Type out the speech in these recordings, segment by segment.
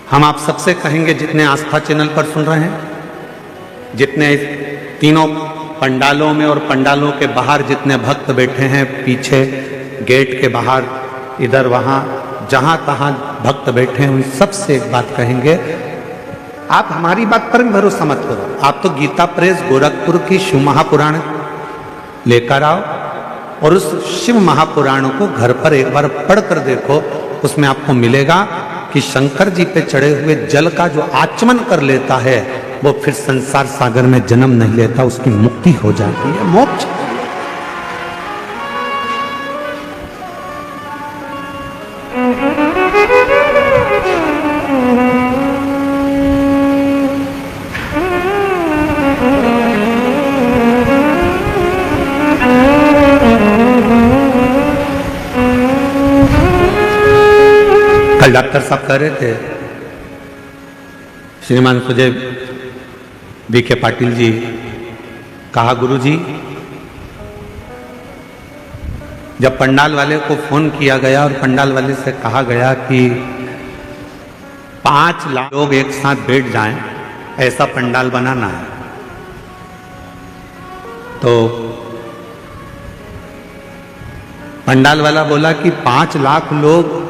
हम आप सबसे कहेंगे, जितने आस्था चैनल पर सुन रहे हैं, जितने तीनों पंडालों में और पंडालों के बाहर जितने भक्त बैठे हैं, पीछे गेट के बाहर, इधर वहाँ जहाँ तहाँ भक्त बैठे हैं, उन सबसे एक बात कहेंगे, आप हमारी बात पर भी भरोसा मत करो। आप तो गीता प्रेस गोरखपुर की शिव महापुराण लेकर आओ और उस शिव महापुराण को घर पर एक बार पढ़ कर देखो। उसमें आपको मिलेगा कि शंकर जी पे चढ़े हुए जल का जो आचमन कर लेता है वो फिर संसार सागर में जन्म नहीं लेता, उसकी मुक्ति हो जाती है, मोक्ष। कल डॉक्टर साहब कह रहे थे, श्रीमान सुजय बीके पाटिल जी, कहा गुरु जी, जब पंडाल वाले को फोन किया गया और पंडाल वाले से कहा गया कि 5 लाख लोग एक साथ बैठ जाएं, ऐसा पंडाल बनाना है, तो पंडाल वाला बोला कि 5 लाख लोग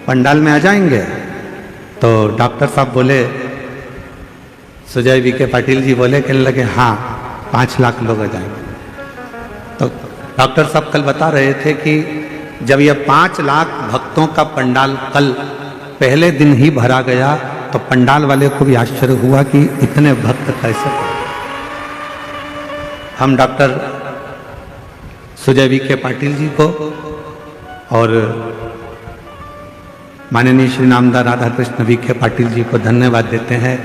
पंडाल में आ जाएंगे। तो डॉक्टर साहब बोले, सुजय बीके पाटिल जी बोले, कहने लगे हाँ 5 लाख लोग आ जाएंगे। तो डॉक्टर साहब कल बता रहे थे कि जब यह 5 लाख भक्तों का पंडाल कल पहले दिन ही भरा गया तो पंडाल वाले को भी आश्चर्य हुआ कि इतने भक्त कैसे। हम डॉक्टर सुजय बीके पाटिल जी को और माननीय श्री नामदार राधा कृष्ण बीके पाटिल जी को धन्यवाद देते हैं।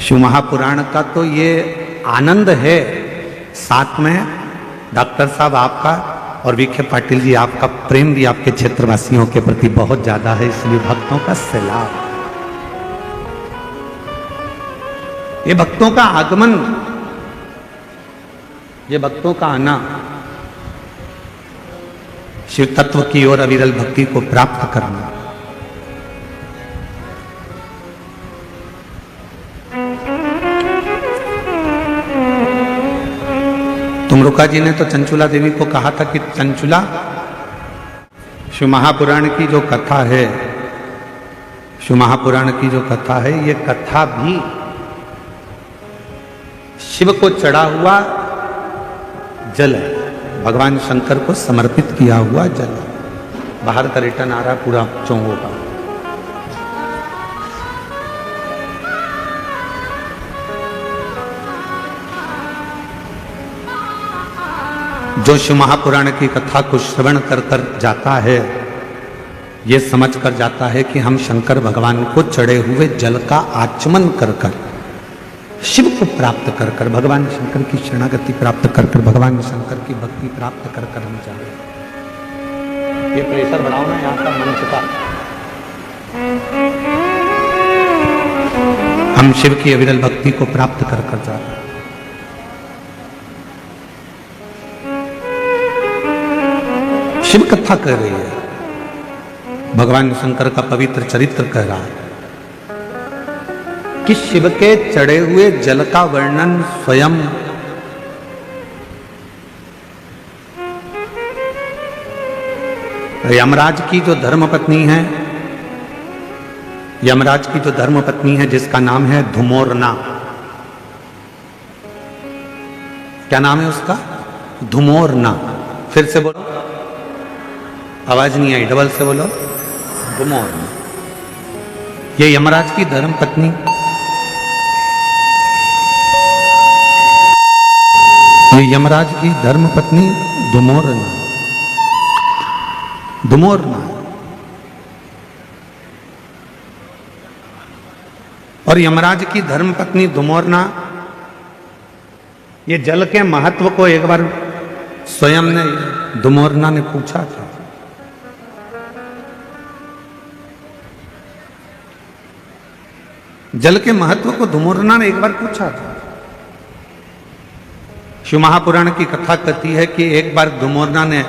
शिव महापुराण का तो ये आनंद है, साथ में डॉक्टर साहब आपका और बीके पाटिल जी आपका प्रेम भी आपके क्षेत्रवासियों के प्रति बहुत ज्यादा है, इसलिए भक्तों का सैलाब, ये भक्तों का आगमन, ये भक्तों का आना शिव तत्व की ओर अविरल भक्ति को प्राप्त करना। तुमरुका जी ने तो चंचुला देवी को कहा था कि चंचुला, शिव महापुराण की जो कथा है, शिव महापुराण की जो कथा है, ये कथा भी शिव को चढ़ा हुआ जल है, भगवान शंकर को समर्पित किया हुआ जल है। बाहर का रिटर्न आ रहा पूरा चौंगों का। जो शिव महापुराण की कथा को श्रवण कर कर जाता है, ये समझ कर जाता है कि हम शंकर भगवान को चढ़े हुए जल का आचमन कर कर, शिव को प्राप्त कर कर, भगवान शंकर की शरणागति प्राप्त कर कर, भगवान शंकर की भक्ति प्राप्त कर कर हम जा रहे हैं। ये प्रेशर बढ़ाओ ना यहाँ का मंच का। हम शिव की अविरल भक्ति को प्राप्त कर कर जा रहे हैं। शिव कथा कह रही है, भगवान शंकर का पवित्र चरित्र कह रहा है कि शिव के चढ़े हुए जल का वर्णन स्वयं यमराज की जो धर्मपत्नी है, यमराज की जो धर्मपत्नी है जिसका नाम है धुमोरना। क्या नाम है उसका? धुमोरना। फिर से बोलो, आवाज नहीं आई, डबल से बोलो, धुमोरना। ये यमराज की धर्मपत्नी, ये यमराज की धर्मपत्नी धुमोरना, धुमोरना। और यमराज की धर्मपत्नी धुमोरना ये जल के महत्व को एक बार स्वयं ने, धुमोरना ने पूछा था। जल के महत्व को धुमोरना ने एक बार पूछा था। शिव महापुराण की कथा कहती है कि एक बार धुमोरना ने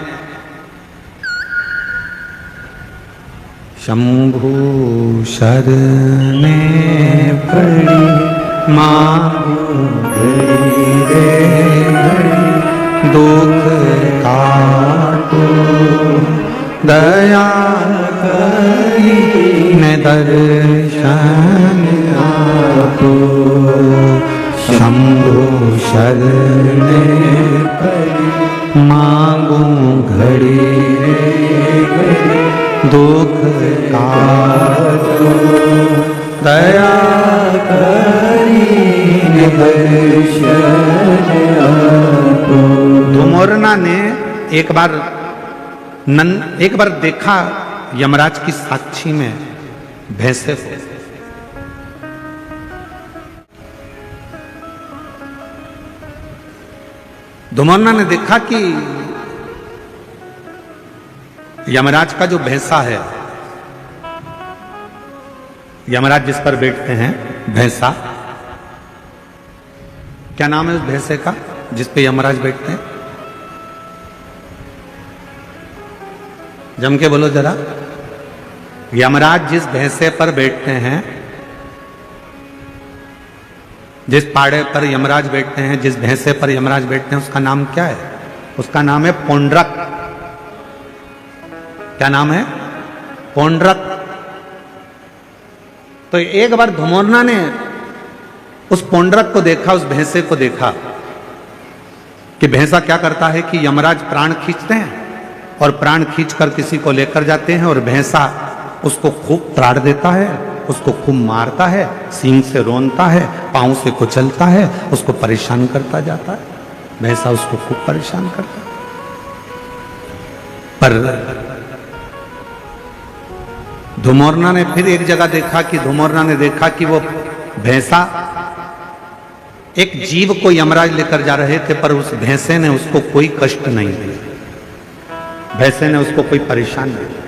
शंभु शरणे पड़ी मांगू घड़ी रे घड़ी दुख काटो दया करी ने दर्शन आपो शंभु शरणे पड़ी मांगू घड़ी रे घड़ी दुख काटो दया करी ने दर्शन आपो। धुमोरना ने एक बार देखा यमराज की साक्षी में भैंसे को। धुमोरना ने देखा कि यमराज का जो भैंसा है, यमराज जिस पर बैठते हैं भैंसा, क्या नाम है उस भैंसे का जिस पे यमराज बैठते हैं? जम के बोलो जरा। यमराज जिस भैंसे पर बैठते हैं, जिस पाड़े पर यमराज बैठते हैं, जिस भैंसे पर यमराज बैठते हैं, उसका नाम क्या है? उसका नाम है पौंड्रक। क्या नाम है? पौंड्रक। तो एक बार धुमोरना ने उस पौंड्रक को देखा, उस भैंसे को देखा कि भैंसा क्या करता है कि यमराज प्राण खींचते हैं और प्राण खींचकर किसी को लेकर जाते हैं और भैंसा उसको खूब त्राड़ देता है, उसको खूब मारता है, सींग से रोनता है, पांव से कुचलता है, उसको परेशान करता जाता है। भैंसा उसको खूब परेशान करता है। पर धुमोरना ने फिर एक जगह देखा कि धुमोरना ने देखा कि वो भैंसा एक जीव को यमराज लेकर जा रहे थे, पर उस भैंसे ने उसको कोई कष्ट नहीं दिया, भैंसे ने उसको कोई परेशान नहीं किया।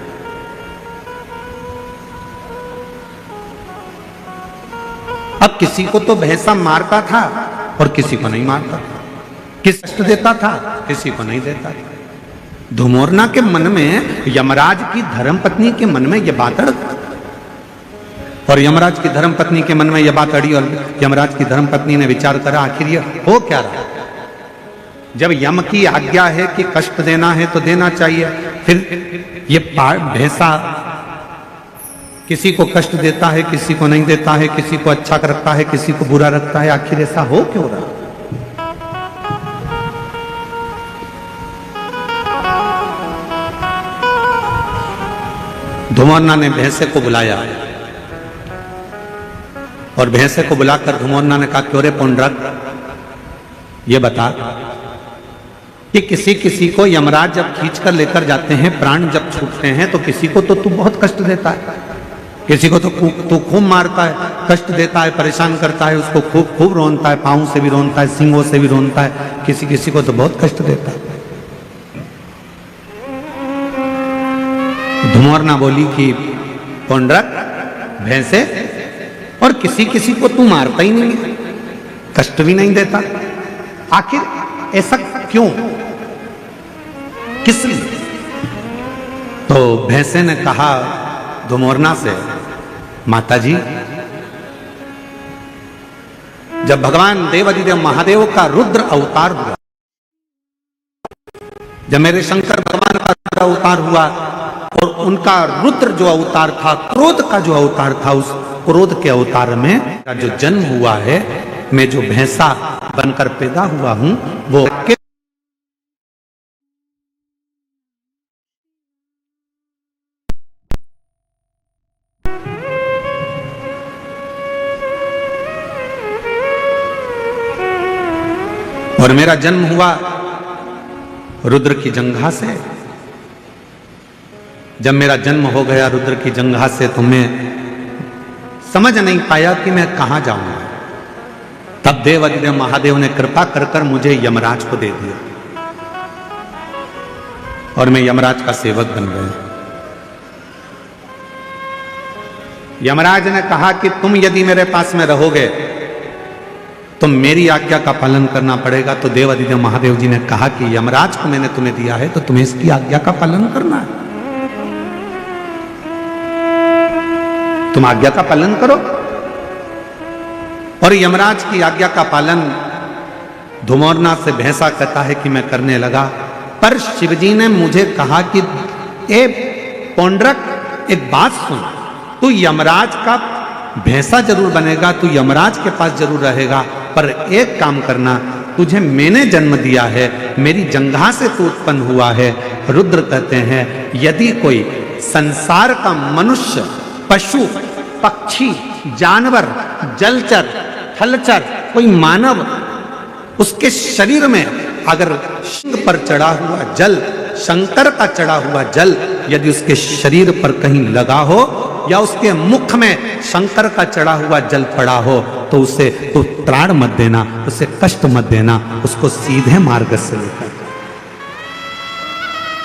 अब किसी को तो भैंसा मारता था और किसी को नहीं मारता था, किसी कष्ट देता था, किसी को नहीं देता था। धुमोरना के मन में, यमराज की धर्मपत्नी के मन में यह बात अड़, और यमराज की धर्मपत्नी के मन में यह बात अड़ी, और यमराज की धर्मपत्नी ने विचार करा आखिर ये हो क्या रहा। जब यम की आज्ञा है कि कष्ट देना है तो देना चाहिए, फिर ये भैंसा किसी को कष्ट देता है, किसी को नहीं देता है, किसी को अच्छा रखता है, किसी को बुरा रखता है, आखिर ऐसा हो क्यों रहा। धुमोरना ने भैंसे को बुलाया और भैंसे को बुलाकर धुमोरना ने कहा, क्यों रे पौंड्रक, ये बता कि किसी किसी को यमराज जब खींचकर लेकर जाते हैं, प्राण जब छूटते हैं, तो किसी को तो तू बहुत कष्ट देता है, किसी को तो तू खूब मारता है, कष्ट देता है, परेशान करता है, उसको खूब खूब रोनता है, पांव से भी रोनता है, सींगों से भी रोनता है, किसी किसी को तो बहुत कष्ट देता है। धुमोरना बोली कि पौंड्रक, भैंसे, और किसी किसी को तू मारता ही नहीं है, कष्ट भी नहीं देता, आखिर ऐसा क्यों, किस लिए? तो भैंसे ने कहा धुमोरना से, माताजी, जब भगवान देवाधिदेव महादेव का रुद्र अवतार हुआ, जब मेरे शंकर भगवान का रुद्र अवतार हुआ और उनका रुद्र जो अवतार था, क्रोध का जो अवतार था, उस क्रोध के अवतार में जो जन्म हुआ है, मैं जो भैंसा बनकर पैदा हुआ हूं, वो और मेरा जन्म हुआ रुद्र की जंघा से। जब मेरा जन्म हो गया रुद्र की जंघा से, तो मैं समझ नहीं पाया कि मैं कहां जाऊंगा। तब देवाधिदेव महादेव ने कृपा कर कर मुझे यमराज को दे दिया और मैं यमराज का सेवक बन गया। यमराज ने कहा कि तुम यदि मेरे पास में रहोगे तो मेरी आज्ञा का पालन करना पड़ेगा। तो देवाधिदेव महादेव जी ने कहा कि यमराज को मैंने तुम्हें दिया है तो तुम्हें इसकी आज्ञा का पालन करना है। तुम आज्ञा का पालन करो। और यमराज की आज्ञा का पालन धुमोरना से भैंसा कहता है कि मैं करने लगा। पर शिवजी ने मुझे कहा कि ए पौंड्रक, एक बात सुन, तू यमराज का भैंसा जरूर बनेगा, तू यमराज के पास जरूर रहेगा, पर एक काम करना, तुझे मैंने जन्म दिया है, मेरी जंघा से तू उत्पन्न हुआ है। रुद्र कहते हैं यदि कोई संसार का मनुष्य, पशु, पक्षी, जानवर, जलचर, थलचर, कोई मानव, उसके शरीर में अगर शिंग पर चढ़ा हुआ जल, शंकर का चढ़ा हुआ जल यदि उसके शरीर पर कहीं लगा हो या उसके मुख में शंकर का चढ़ा हुआ जल पड़ा हो तो उसे तो त्राण मत देना, उसे कष्ट मत देना, उसको सीधे मार्ग से लेकर,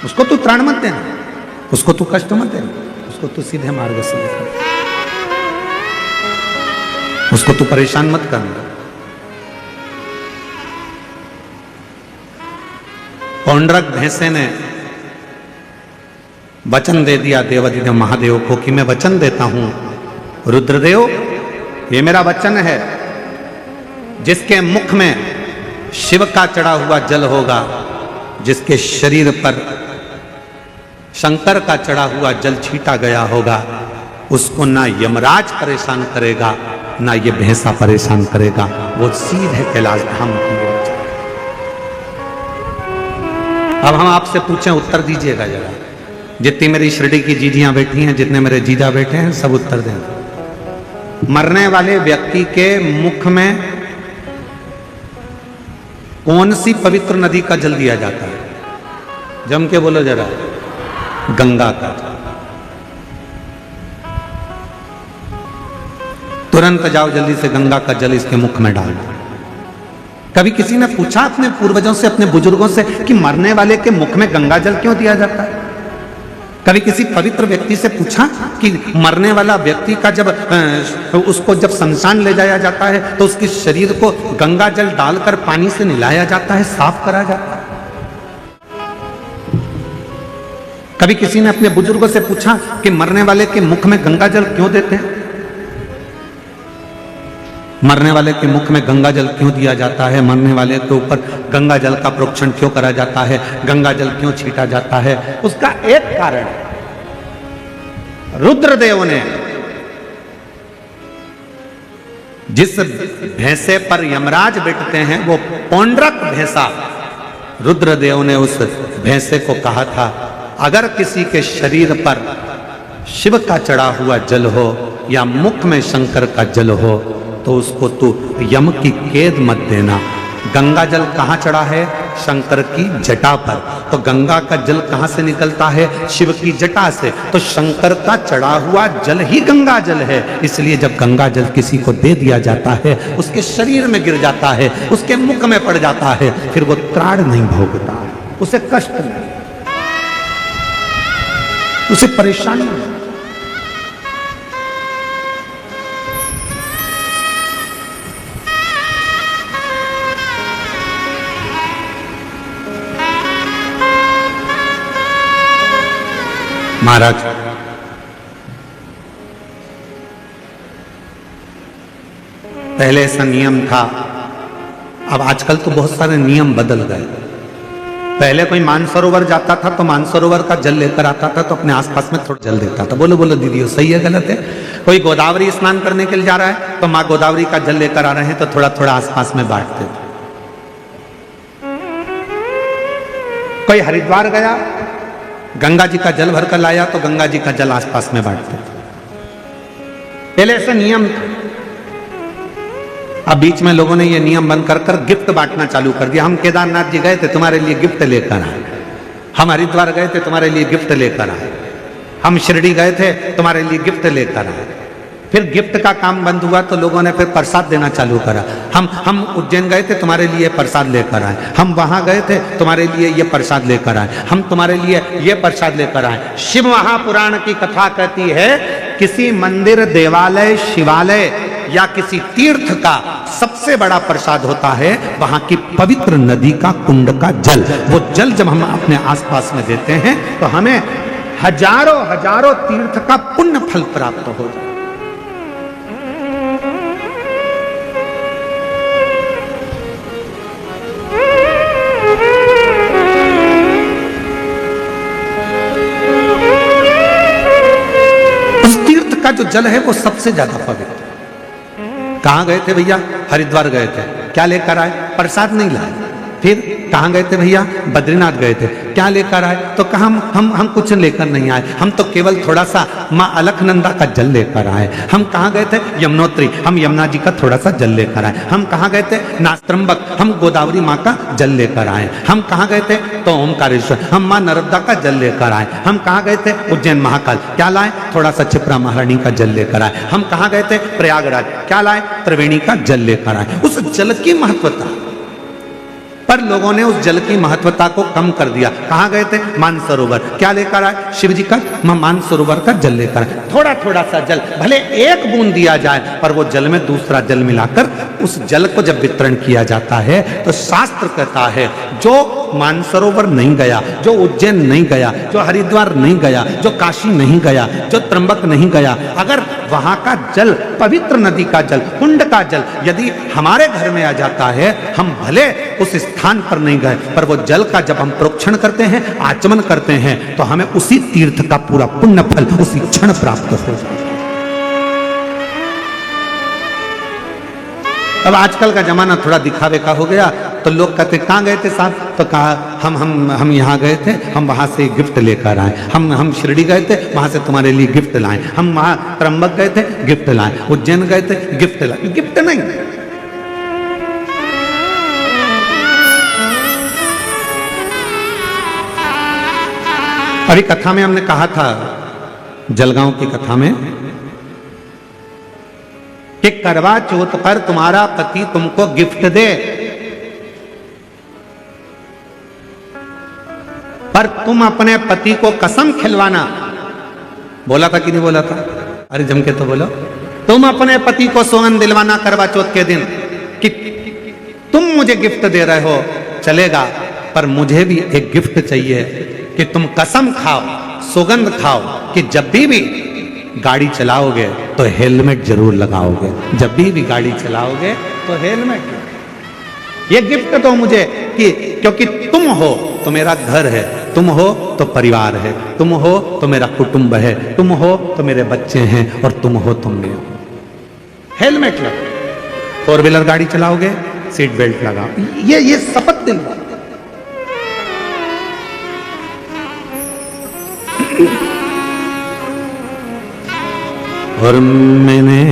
उसको तू त्राण मत देना, उसको तू कष्ट मत देना, उसको तू सीधे मार्ग से लेकर, उसको तू परेशान मत करना। पौंड्रक भैंसे ने वचन दे दिया देवाधिदेव महादेव को कि मैं वचन देता हूं रुद्रदेव, ये मेरा वचन है, जिसके मुख में शिव का चढ़ा हुआ जल होगा, जिसके शरीर पर शंकर का चढ़ा हुआ जल छीटा गया होगा, उसको ना यमराज परेशान करेगा ना ये भैंसा परेशान करेगा, वो सीधे कैलाश धाम की ओर जाएगा। अब हम आपसे पूछें, उत्तर दीजिएगा जरा, जितनी मेरी शिरडी की जीजियां बैठी हैं, जितने मेरे जीजा बैठे हैं, सब उत्तर दें। मरने वाले व्यक्ति के मुख में कौन सी पवित्र नदी का जल दिया जाता है? जम के बोलो जरा। गंगा का। तुरंत जाओ जल्दी से गंगा का जल इसके मुख में डाल दो। कभी किसी ने पूछा अपने पूर्वजों से, अपने बुजुर्गों से कि मरने वाले के मुख में गंगा जल क्यों दिया जाता है? कभी किसी पवित्र व्यक्ति से पूछा कि मरने वाला व्यक्ति का जब उसको जब शमशान ले जाया जाता है तो उसके शरीर को गंगा जल डालकर पानी से नहलाया जाता है, साफ करा जाता है? कभी किसी ने अपने बुजुर्गों से पूछा कि मरने वाले के मुख में गंगा जल क्यों देते हैं? मरने वाले के मुख में गंगा जल क्यों दिया जाता है? मरने वाले के ऊपर गंगा जल का प्रोक्षण क्यों करा जाता है? गंगा जल क्यों छीटा जाता है? उसका एक कारण, रुद्रदेव ने जिस भैंसे पर यमराज बैठते हैं वो पौंड्रक भैंसा, रुद्रदेव ने उस भैंसे को कहा था अगर किसी के शरीर पर शिव का चढ़ा हुआ जल हो या मुख में शंकर का जल हो तो उसको तू यम की कैद मत देना। गंगा जल कहाँ चढ़ा है? शंकर की जटा पर। तो गंगा का जल कहाँ से निकलता है? शिव की जटा से। तो शंकर का चढ़ा हुआ जल ही गंगा जल है। इसलिए जब गंगा जल किसी को दे दिया जाता है, उसके शरीर में गिर जाता है, उसके मुख में पड़ जाता है, फिर वो त्राण नहीं भोगता, उसे कष्ट नहीं, उसे परेशानी नहीं। महाराज, पहले ऐसा नियम था, अब आजकल तो बहुत सारे नियम बदल गए। पहले कोई मानसरोवर जाता था तो मानसरोवर का जल लेकर आता था तो अपने आसपास में थोड़ा जल देता था। बोलो बोलो दीदी, सही है गलत है? कोई गोदावरी स्नान करने के लिए जा रहा है तो माँ गोदावरी का जल लेकर आ रहे हैं तो थोड़ा थोड़ा आसपास में बांटते थे। कोई हरिद्वार गया, गंगा जी का जल भरकर लाया तो गंगा जी का जल आसपास में बांटते थे। पहले ऐसा नियम था। अब बीच में लोगों ने ये नियम बंद कर गिफ्ट बांटना चालू कर दिया। हम केदारनाथ जी गए थे, तुम्हारे लिए गिफ्ट लेकर आए। हम हरिद्वार गए थे, तुम्हारे लिए गिफ्ट लेकर आए। हम शिरडी गए थे, तुम्हारे लिए गिफ्ट लेकर आए। फिर गिफ्ट का काम बंद हुआ तो लोगों ने फिर प्रसाद देना चालू करा। हम उज्जैन गए थे, तुम्हारे लिए प्रसाद लेकर आए। हम वहां गए थे, तुम्हारे लिए ये प्रसाद लेकर आए। हम तुम्हारे लिए ये प्रसाद लेकर आए। शिव महापुराण की कथा कहती है किसी मंदिर, देवालय, शिवालय या किसी तीर्थ का सबसे बड़ा प्रसाद होता है वहां की पवित्र नदी का कुंड का जल। वो जल जब हम अपने आसपास में देते हैं तो हमें हजारों हजारों तीर्थ का पुण्य फल प्राप्त हो जाए। का जो जल है वो सबसे ज्यादा पवित्र। कहां गए थे भैया? हरिद्वार गए थे, क्या लेकर आए? प्रसाद नहीं लाए। फिर कहां गए थे भैया? बद्रीनाथ गए थे, क्या लेकर आए? तो कहा हम कुछ लेकर नहीं आए, हम तो केवल थोड़ा सा माँ अलखनंदा का जल लेकर आए। हम कहां गए थे? यमुनोत्री, हम यमुना जी का थोड़ा सा जल लेकर आए। हम कहां गए थे? नास्त्रम्बक, हम गोदावरी माँ का जल लेकर आए। हम कहां गए थे? तो ओमकारेश्वर, हम माँ नर्मदा का जल लेकर आए। हम कहां गए थे? उज्जैन महाकाल, क्या लाए? थोड़ा सा क्षिप्रा महारानी का जल लेकर आए। हम कहां गए थे? प्रयागराज, क्या लाए? त्रिवेणी का जल लेकर आए। उस जल की महत्वता, पर लोगों ने उस जल की महत्वता को कम कर दिया। कहां गए थे? मानसरोवर, क्या लेकर आए? शिव जी का मानसरोवर का जल लेकर आए। थोड़ा थोड़ा सा जल, भले एक बूंद दिया जाए, पर वो जल में दूसरा जल मिलाकर उस जल को जब वितरण किया जाता है तो शास्त्र कहता है जो मानसरोवर नहीं गया, जो उज्जैन नहीं गया, जो हरिद्वार नहीं गया, जो काशी नहीं गया, जो त्र्यंबक नहीं गया, अगर वहां का जल, पवित्र नदी का जल, कुंड का जल यदि हमारे घर में आ जाता है, हम भले उस स्थान पर नहीं गए, पर वो जल का जब हम प्रोक्षण करते हैं, आचमन करते हैं, तो हमें उसी तीर्थ का पूरा पुण्य फल उसी क्षण प्राप्त हो जाता है। अब आजकल का जमाना थोड़ा दिखावे का हो गया, तो लोग कहते कहाँ गए थे साहब? तो कहा हम यहाँ गए थे, हम वहां से गिफ्ट लेकर आए। हम शिरडी गए थे, वहां से तुम्हारे लिए गिफ्ट लाए। हम वहां त्र्यंबक गए थे, गिफ्ट लाए। उज्जैन गए थे, गिफ्ट लाए। गिफ्ट नहीं, अभी कथा में हमने कहा था, जलगांव की कथा में, कि करवा चौथ पर तुम्हारा पति तुमको गिफ्ट दे, पर तुम अपने पति को कसम खिलवाना। बोला था कि नहीं बोला था? अरे जम के तो बोलो। तुम अपने पति को सौगंध दिलवाना करवा चौथ के दिन कि तुम मुझे गिफ्ट दे रहे हो, चलेगा, पर मुझे भी एक गिफ्ट चाहिए कि तुम कसम खाओ, सौगंध खाओ कि जब भी गाड़ी चलाओगे तो हेलमेट जरूर लगाओगे। जब भी गाड़ी चलाओगे तो हेलमेट, ये गिफ्ट दो मुझे कि क्योंकि तुम हो तो मेरा घर है, तुम हो तो परिवार है, तुम हो तो मेरा कुटुंब है, तुम हो तो मेरे बच्चे हैं, और तुम हो तो मैं हो। हेलमेट लगाओ, 4 व्हीलर गाड़ी चलाओगे सीट बेल्ट लगाओ, ये शपथ दिलवाओ। और मैंने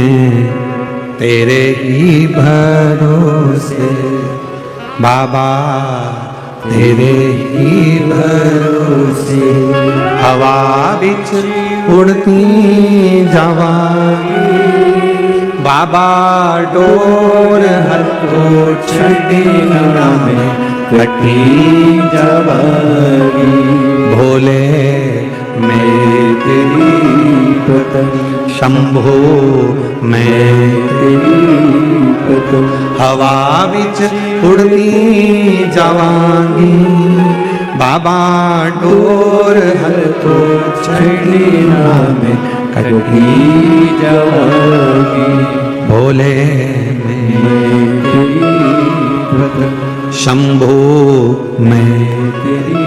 तेरे ही भरोसे बाबा, तेरे ही भरोसे हवा बिच उड़ती जावांगी, बाबा डोर हथो छड़ीना में कटी जावांगी। भोले मैं तेरी शंभो मैं तेरी हवा बिच उड़ती जावांगी, बाबा डोर हथो छड़ीना में कटी जावांगी। भोले मैं तेरी शंभो मैं तेरी।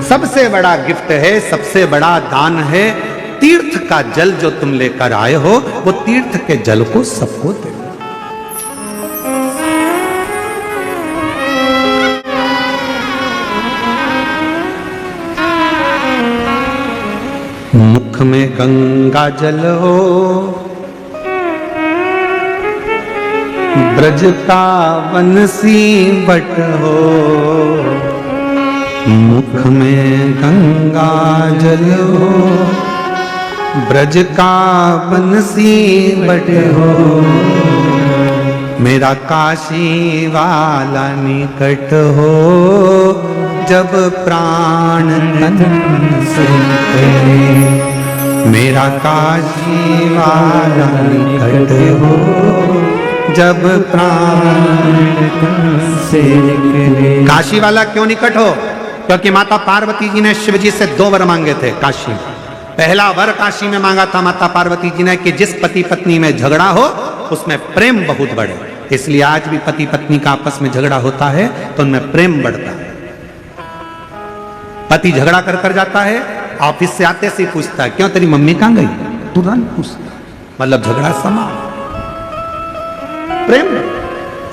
सबसे बड़ा गिफ्ट है, सबसे बड़ा दान है तीर्थ का जल जो तुम लेकर आए हो, वो तीर्थ के जल को सबको दे। मुख में गंगा जल हो, ब्रज का बंसी बट हो, मुख में गंगा जल हो, ब्रज का बंसी बट हो, मेरा काशी वाला निकट हो, जब प्राण तन से निकले। मेरा काशी वाला निकट हो, जब प्राण तन से निकले। काशी वाला क्यों निकट हो? क्योंकि माता पार्वती जी ने शिव जी से 2 वर मांगे थे काशी। पहला वर काशी में मांगा था माता पार्वती जी ने कि जिस पति पत्नी में झगड़ा हो उसमें प्रेम बहुत बढ़े। इसलिए आज भी पति पत्नी का आपस में झगड़ा होता है तो उनमें प्रेम बढ़ता है। पति झगड़ा कर कर जाता है, ऑफिस से आते से पूछता है क्यों तेरी मम्मी कहां गई? तुरंत उसका मतलब झगड़ा समाप्त। प्रेम में।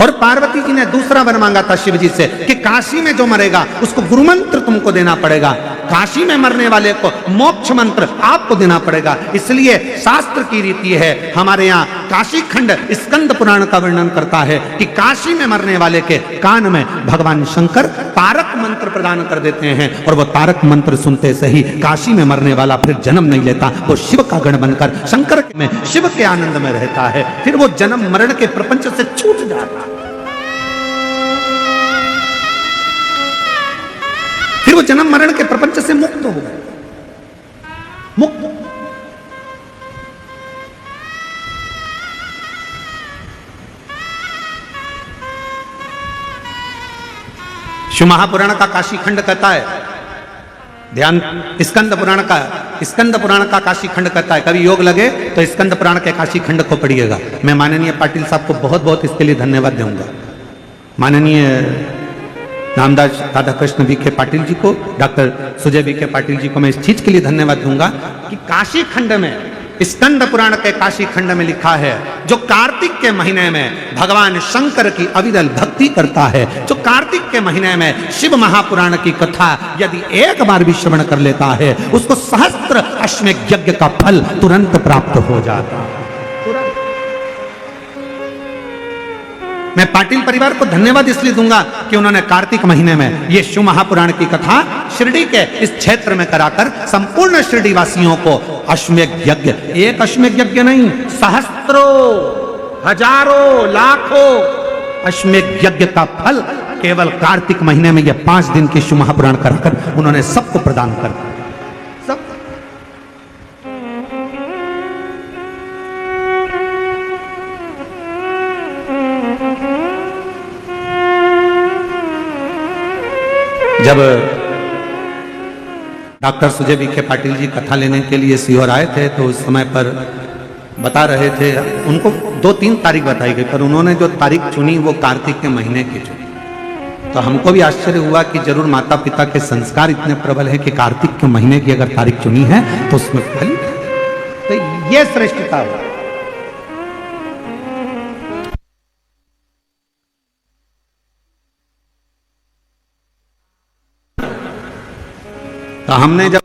और पार्वती जी ने दूसरा वर मांगा था शिव जी से कि काशी में जो मरेगा उसको गुरु मंत्र तुमको देना पड़ेगा, काशी में मरने वाले को मोक्ष मंत्र आपको देना पड़ेगा। इसलिए शास्त्र की रीति है, हमारे यहाँ काशी खंड स्कंद पुराण का वर्णन करता है कि काशी में मरने वाले के कान में भगवान शंकर तारक मंत्र प्रदान कर देते हैं, और वो तारक मंत्र सुनते से ही काशी में मरने वाला फिर जन्म नहीं लेता, वो शिव का गण बनकर शंकर में शिव के आनंद में रहता है, फिर वो जन्म मरण के प्रपंच से छूट जाता है, फिर वो जन्म मरण के प्रपंच से मुक्त हो गए, मुक्त। शिव महापुराण का काशी खंड कहता है, ध्यान, स्कंद पुराण का काशी खंड कहता है, कभी योग लगे तो स्कंद पुराण के काशी खंड को पढ़िएगा। मैं माननीय पाटिल साहब को बहुत बहुत इसके लिए धन्यवाद दूंगा, माननीय रामदास राधा कृष्ण विखे पाटिल जी को, डॉक्टर सुजय विखे पाटिल जी को मैं इस चीज के लिए धन्यवाद दूंगा कि काशी खंड में, स्कंद पुराण के काशी खंड में लिखा है, जो कार्तिक के महीने में भगवान शंकर की अविरल भक्ति करता है, जो कार्तिक के महीने में शिव महापुराण की कथा यदि एक बार भी श्रवण कर लेता है, उसको सहस्त्र अश्वमेध यज्ञ का फल तुरंत प्राप्त हो जाता है। मैं पाटिल परिवार को धन्यवाद इसलिए दूंगा कि उन्होंने कार्तिक महीने में ये शिव महापुराण की कथा शिरडी के इस क्षेत्र में कराकर संपूर्ण शिरडी वासियों को अश्वमेध यज्ञ, एक अश्वमेध यज्ञ नहीं, सहस्त्रों, हजारों, लाखों अश्वमेध यज्ञ का फल केवल कार्तिक महीने में ये 5 दिन की शिव महापुराण कराकर उन्होंने सबको प्रदान कर दिया। सब जब डॉक्टर सुजय विखे पाटिल जी कथा लेने के लिए सीहोर आए थे तो उस समय पर बता रहे थे, उनको 2-3 तारीख बताई गई, पर उन्होंने जो तारीख चुनी वो कार्तिक के महीने की चुनी। तो हमको भी आश्चर्य हुआ कि जरूर माता पिता के संस्कार इतने प्रबल है कि कार्तिक के महीने की अगर तारीख चुनी है तो उसमें फल, तो ये श्रेष्ठता हुआ। तो हमने जब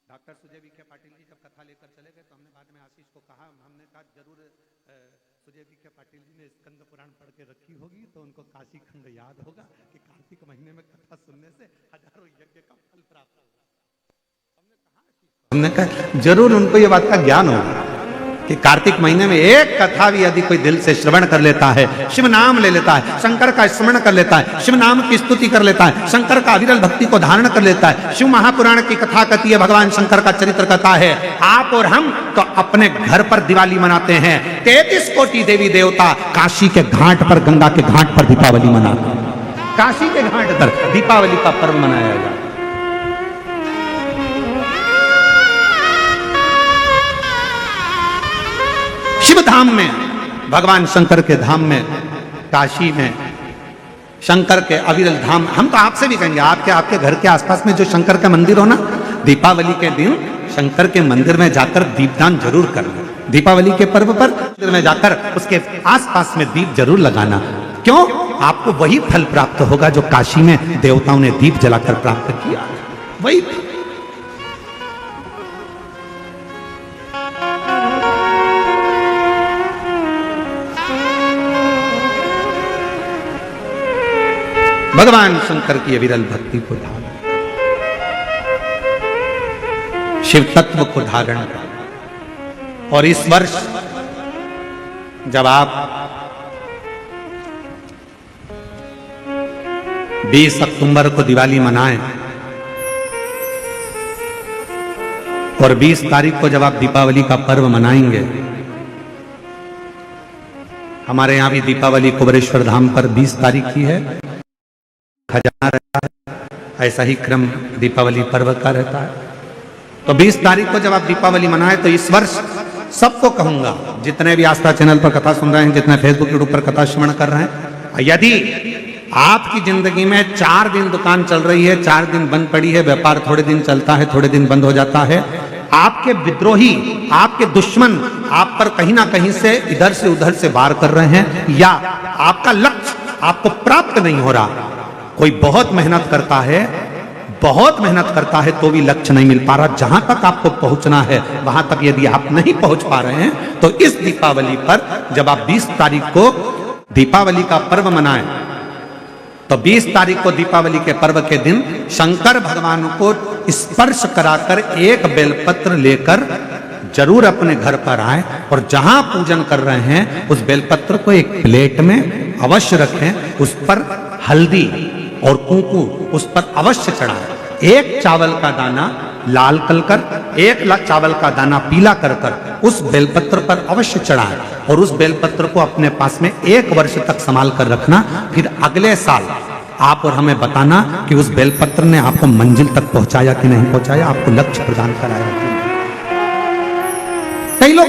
डॉक्टर सुजय विखे पाटिल जी जब कथा लेकर चले गए तो हमने बाद में आशीष को कहा, हमने कहा जरूर सुजय विखे पाटिल जी ने स्कंद पुराण पढ़ के रखी होगी तो उनको काशी खंड याद होगा कि कार्तिक महीने में कथा सुनने से हजारों यज्ञ का फल प्राप्त होगा। हमने कहा जरूर उनको ये बात का ज्ञान होगा कि कार्तिक महीने में एक कथा भी यदि कोई दिल से श्रवण कर लेता है, शिव नाम ले लेता है, शंकर का स्मरण कर लेता है, शिव नाम की स्तुति कर लेता है, शंकर का अविरल भक्ति को धारण कर लेता है। शिव महापुराण की कथा कहती है, भगवान शंकर का चरित्र कहता है, आप और हम तो अपने घर पर दिवाली मनाते हैं, 33 कोटि देवी देवता काशी के घाट पर, गंगा के घाट पर दीपावली मनाते हैं। काशी के घाट पर दीपावली का पर्व मनाया जाता है। शिव धाम में, भगवान शंकर के धाम में, काशी में शंकर के अविरल धाम, हम तो आपसे भी कहेंगे आपके घर के आसपास में जो शंकर का मंदिर हो ना, दीपावली के दिन शंकर के मंदिर में जाकर दीपदान जरूर करना। दीपावली के पर्व पर मंदिर में जाकर उसके आसपास में दीप जरूर लगाना। क्यों? आपको वही फल प्राप्त होगा जो काशी में देवताओं ने दीप जलाकर प्राप्त किया, वही। भगवान शंकर की अविरल भक्ति को धारण, शिव तत्व को धारण कर। और इस वर्ष जब आप 20 अक्टूबर को दिवाली मनाएं और 20 तारीख को जब आप दीपावली का पर्व मनाएंगे, हमारे यहां भी दीपावली कुबेरेश्वर धाम पर 20 तारीख की है, खजाना रहता है, ऐसा ही क्रम दीपावली पर्व का रहता है। तो 20 तारीख को जब आप दीपावली मनाएं तो इस वर्ष सबको कहूंगा, जितने भी आस्था चैनल पर कथा सुन रहे हैं, जितने फेसबुक यूट्यूब पर कथा श्रवण कर रहे हैं, यदि आपकी जिंदगी में 4 दिन दुकान चल रही है, 4 दिन बंद पड़ी है, व्यापार थोड़े दिन चलता है, थोड़े दिन बंद हो जाता है, आपके विद्रोही, आपके दुश्मन आप पर कहीं ना कहीं से इधर से उधर से वार कर रहे हैं, या आपका लक्ष्य आपको प्राप्त नहीं हो रहा। कोई बहुत मेहनत करता है, बहुत मेहनत करता है तो भी लक्ष्य नहीं मिल पा रहा। जहां तक आपको पहुंचना है वहां तक यदि आप नहीं पहुंच पा रहे हैं तो इस दीपावली पर जब आप 20 तारीख को दीपावली का पर्व मनाएं, तो 20 तारीख को दीपावली के पर्व के दिन शंकर भगवान को स्पर्श कराकर एक बेलपत्र लेकर जरूर अपने घर पर आए और जहां पूजन कर रहे हैं उस बेलपत्र को एक प्लेट में अवश्य रखें, उस पर हल्दी और कुंकू उस पर अवश्य चढ़ाएं। एक चावल का दाना लाल कर, एक चावल का दाना पीला कर उस बेलपत्र पर अवश्य चढ़ाएं और उस बेलपत्र को अपने पास में 1 वर्ष तक संभाल कर रखना। फिर अगले साल आप और हमें बताना कि उस बेलपत्र ने आपको मंजिल तक पहुंचाया कि नहीं पहुंचाया, आपको लक्ष्य प्रदान कराया कि नहीं। कई लोग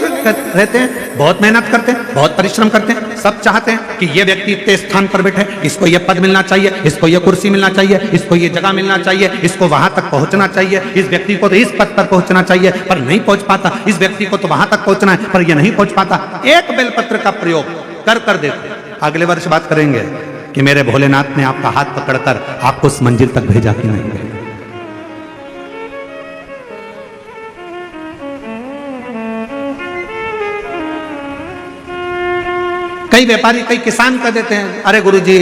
रहते हैं, बहुत मेहनत करते हैं, बहुत परिश्रम करते हैं, सब चाहते हैं कि ये व्यक्ति इतने स्थान पर बैठे, इसको ये पद मिलना चाहिए, इसको ये कुर्सी मिलना चाहिए, इसको ये जगह मिलना चाहिए, इसको वहां तक पहुंचना चाहिए, इस व्यक्ति को तो इस पद पर पहुंचना चाहिए पर नहीं पहुंच पाता, इस व्यक्ति को तो वहां तक पहुंचना है पर ये नहीं पहुंच पाता। एक बेलपत्र का प्रयोग कर देते, अगले वर्ष बात करेंगे कि मेरे भोलेनाथ ने आपका हाथ पकड़कर आपको उस मंजिल तक भेजा कि नहीं भेजा। कई व्यापारी, कई किसान कह देते हैं, अरे गुरुजी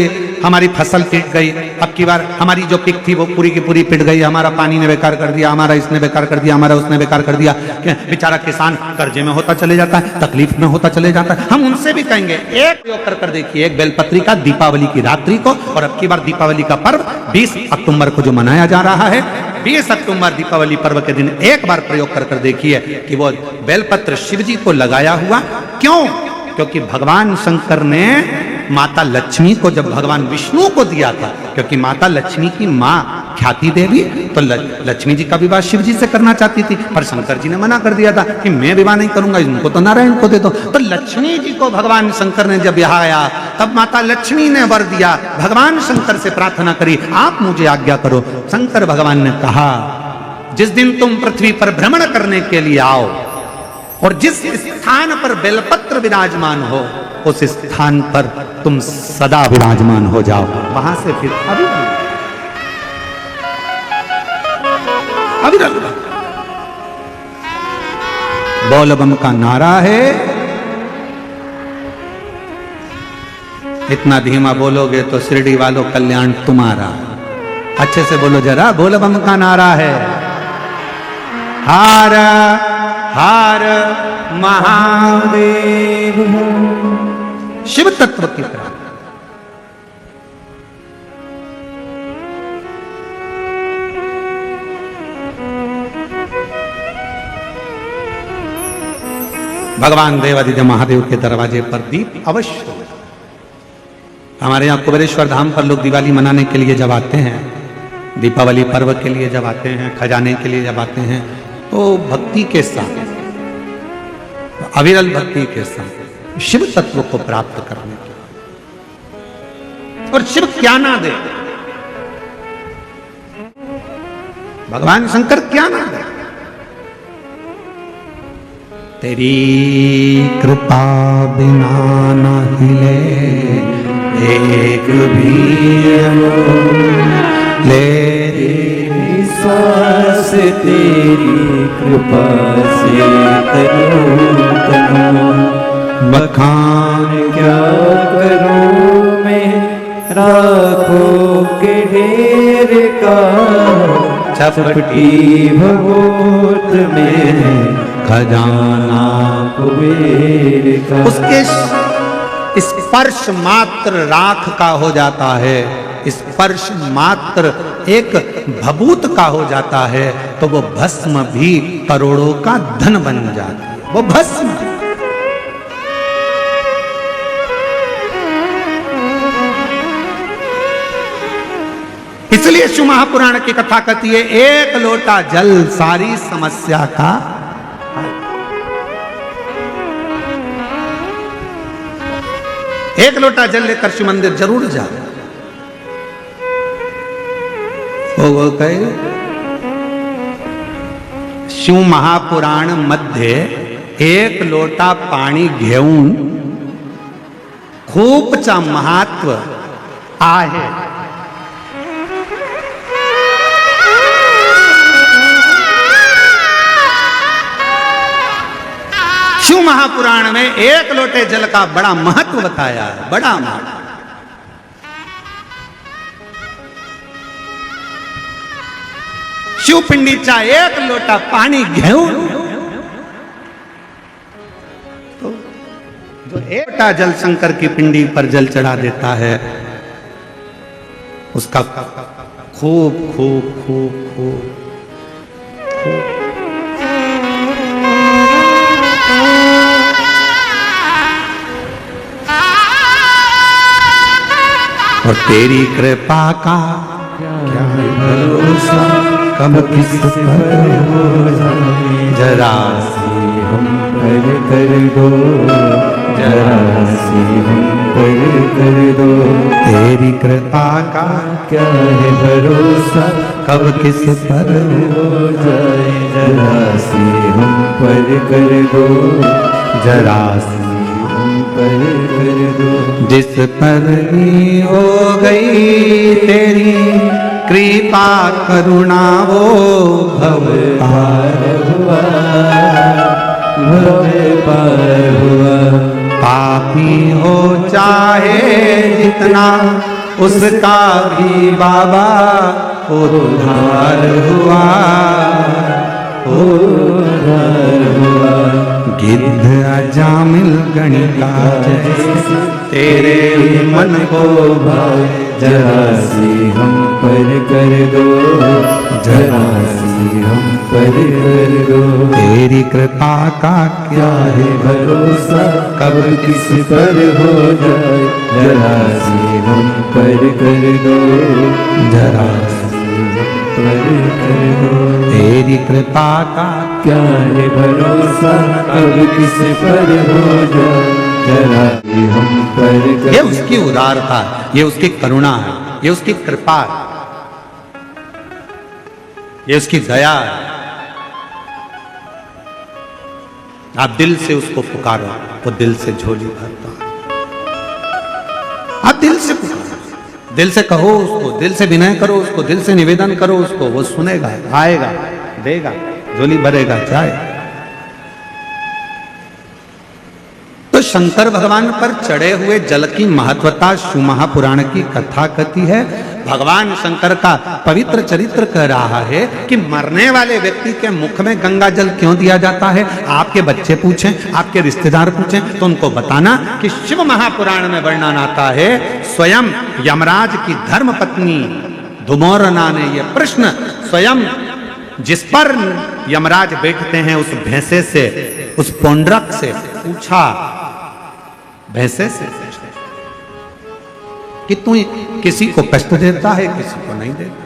हमारी फसल पिट गई, अब की बार हमारी जो पिक थी वो पूरी की पूरी पिट गई, हमारा पानी ने बेकार कर दिया, हमारा इसने बेकार कर दिया, हमारा उसने बेकार कर दिया। बेचारा किसान कर्जे में होता चले जाता है, तकलीफ में होता चले जाता है। हम उनसे भी कहेंगे एक प्रयोग कर देखिए, एक बेलपत्री का दीपावली की रात्रि को, और अब की बार दीपावली का पर्व 20 अक्टूबर को जो मनाया जा रहा है, 20 अक्टूबर दीपावली पर्व के दिन एक बार प्रयोग कर देखिए कि वो बेलपत्र शिव जी को लगाया हुआ। क्यों? क्योंकि भगवान शंकर ने माता लक्ष्मी को जब भगवान विष्णु को दिया था, क्योंकि माता लक्ष्मी की माँ ख्याति देवी तो लक्ष्मी जी का विवाह शिव जी से करना चाहती थी, पर शंकर जी ने मना कर दिया था कि मैं विवाह नहीं करूंगा, इनको तो नारायण को दे दो। तो लक्ष्मी जी को भगवान शंकर ने जब ब्याह आया तब माता लक्ष्मी ने वर दिया, भगवान शंकर से प्रार्थना करी, आप मुझे आज्ञा करो। शंकर भगवान ने कहा, जिस दिन तुम पृथ्वी पर भ्रमण करने के लिए आओ और जिस स्थान पर बेलपत्र विराजमान हो उस स्थान पर तुम सदा विराजमान हो जाओ। वहां से फिर अविरल बोल बम का नारा है। इतना धीमा बोलोगे तो शिरडी वालों कल्याण तुम्हारा। अच्छे से बोलो जरा, बोल बम का नारा है। हार हार महादेव शिव तत्व की तरह। भगवान देवादिदेव महादेव के दरवाजे पर दीप अवश्य। हमारे यहाँ कुबेरेश्वर धाम पर लोग दिवाली मनाने के लिए जब आते हैं, दीपावली पर्व के लिए जब आते हैं, खजाने के लिए जब आते हैं, तो भक्ति के साथ, अविरल भक्ति के साथ शिव तत्व को प्राप्त करने के। और शिव क्या ना दे, भगवान शंकर क्या ना दे। तेरी कृपा बिना न हिले एक भी ले, सांस तेरी कृपा से तनो बखान क्या करूं मैं राखों के ढेर का, चपटी भगोत में खजाना कुबेर का। उसके स्पर्श मात्र राख का हो जाता है, स्पर्श मात्र एक भभूत का हो जाता है, तो वो भस्म भी करोड़ों का धन बन जाता है। वो भस्म इसलिए शिव महापुराण की कथा कहती है, एक लोटा जल सारी समस्या का। एक लोटा जल लेकर शिव मंदिर जरूर जाए। वो कहे शिव महापुराण मध्ये एक लोटा पाणी घेऊन खूपचा महत्व आहे. शिव महापुराण में एक लोटे जल का बड़ा महत्व बताया है, बड़ा महत्व. शिवपिंडीचा एक लोटा पाणी घेऊन तो जो एक लोटा जल शंकर की पिंडी पर जल चढ़ा देता है उसका खूब खूब खूब खूब और तेरी कृपा का क्या है भरोसा, कब किस पर हो जाए, जरा सी हम पर कर दो, जरा सी हम पर कर दो. तेरी कृपा का क्या है भरोसा, कब किस पर हो जाए, जरा सी हम पर कर दो, जरा सी हम पर कर दो. जिस पर भी हो गई तेरी कृपा करुणा वो भव पार हुआ, भव पार हुआ. पापी हो चाहे जितना उसका भी बाबा उद्धार हुआ, उद्धार हुआ. गिद्ध अजामिल गणिका जैसे तेरे मन को भाए, जरा सी हम पर कर दो, जरा सी हम पर कर दो. तेरी कृपा का क्या है भरोसा, कब किस पर हो जाए, जरा सी हम पर कर दो, जरा सी हम पर कर दो. तेरी कृपा का क्या है भरोसा, कब किस पर हो जाए, जरा सी हम पर कर. ये उसकी उदारता, ये उसकी करुणा है, ये उसकी कृपा है, ये उसकी दया है. आप दिल से उसको पुकारो, वो दिल से झोली भरता है. आप दिल से पुकारो, दिल से कहो उसको, दिल से विनय करो उसको, दिल से निवेदन करो उसको, वो सुनेगा, आएगा, देगा, झोली भरेगा, जाए. तो शंकर भगवान पर चढ़े हुए जल की महत्वता शिव महापुराण की कथा कहती है. भगवान शंकर का पवित्र चरित्र कह रहा है कि मरने वाले व्यक्ति के मुख में गंगा जल क्यों दिया जाता है. आपके बच्चे पूछें, आपके रिश्तेदार पूछें तो उनको बताना कि शिव महापुराण में वर्णन आता है. स्वयं यमराज की धर्म पत्नी धुमोरना ने यह प्रश्न स्वयं जिस पर यमराज बैठते हैं उस भैंसे से, उस पौंड्रक से पूछा, भैंसे से कि तू किसी को कष्ट देता है, किसी को नहीं देता.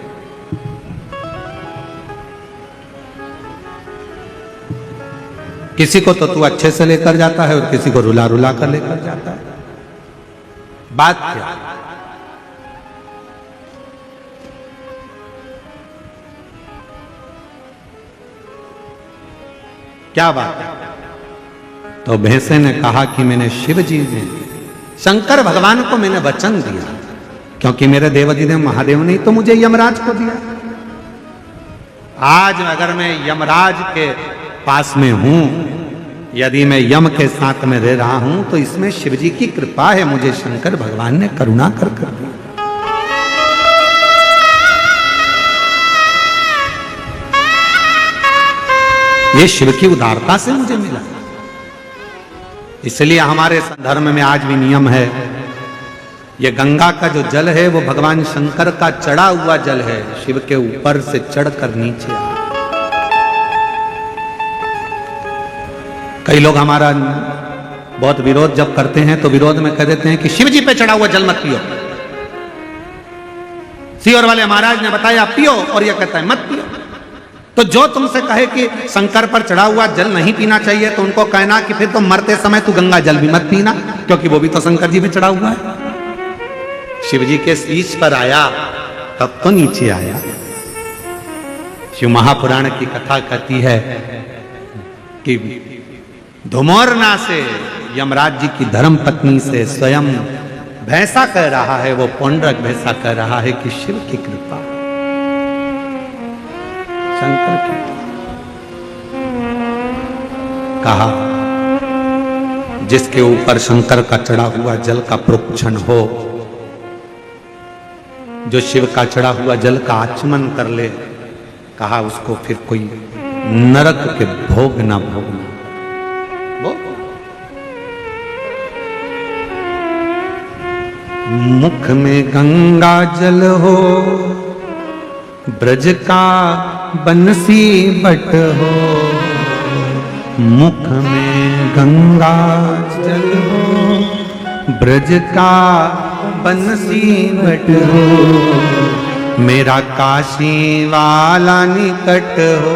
किसी को तो तू अच्छे से लेकर जाता है और किसी को रुला रुला कर लेकर जाता है. बात क्या? क्या बात है? तो भैंसे ने कहा कि मैंने शिव जी ने, शंकर भगवान को मैंने वचन दिया, क्योंकि मेरे देवाधिदेव महादेव ने तो मुझे यमराज को दिया. आज अगर मैं यमराज के पास में हूं, यदि मैं यम के साथ में रह रहा हूं, तो इसमें शिव जी की कृपा है, मुझे शंकर भगवान ने करुणा कर दिया. ये शिव की उदारता से मुझे मिला. इसलिए हमारे धर्म में आज भी नियम है, ये गंगा का जो जल है वो भगवान शंकर का चढ़ा हुआ जल है, शिव के ऊपर से चढ़कर नीचे आ. कई लोग हमारा बहुत विरोध जब करते हैं तो विरोध में कह देते हैं कि शिव जी पे चढ़ा हुआ जल मत पियो. सीहोर वाले महाराज ने बताया पियो, और यह कहता है मत पियो. तो जो तुमसे कहे कि शंकर पर चढ़ा हुआ जल नहीं पीना चाहिए, तो उनको कहना कि फिर तो मरते समय तू गंगा जल भी मत पीना, क्योंकि वो भी तो शंकर जी पे चढ़ा हुआ है. शिव जी के शीश पर आया तब तो नीचे आया. शिव महापुराण की कथा कहती है कि धुमोरना से यमराज जी की धर्म पत्नी से स्वयं भैंसा कह रहा है, वो पौंड्रक भैंसा कह रहा है कि शिव की कृपा, शंकर की। कहा जिसके ऊपर शंकर का चढ़ा हुआ जल का प्रोक्षण हो, जो शिव का चढ़ा हुआ जल का आचमन कर ले, कहा उसको फिर कोई नरक के भोग ना भोगना। मुख में गंगा जल हो, ब्रज का बंसी बट हो, मुख में गंगा जल हो, ब्रज का बंसी बट हो, मेरा काशी वाला निकट हो,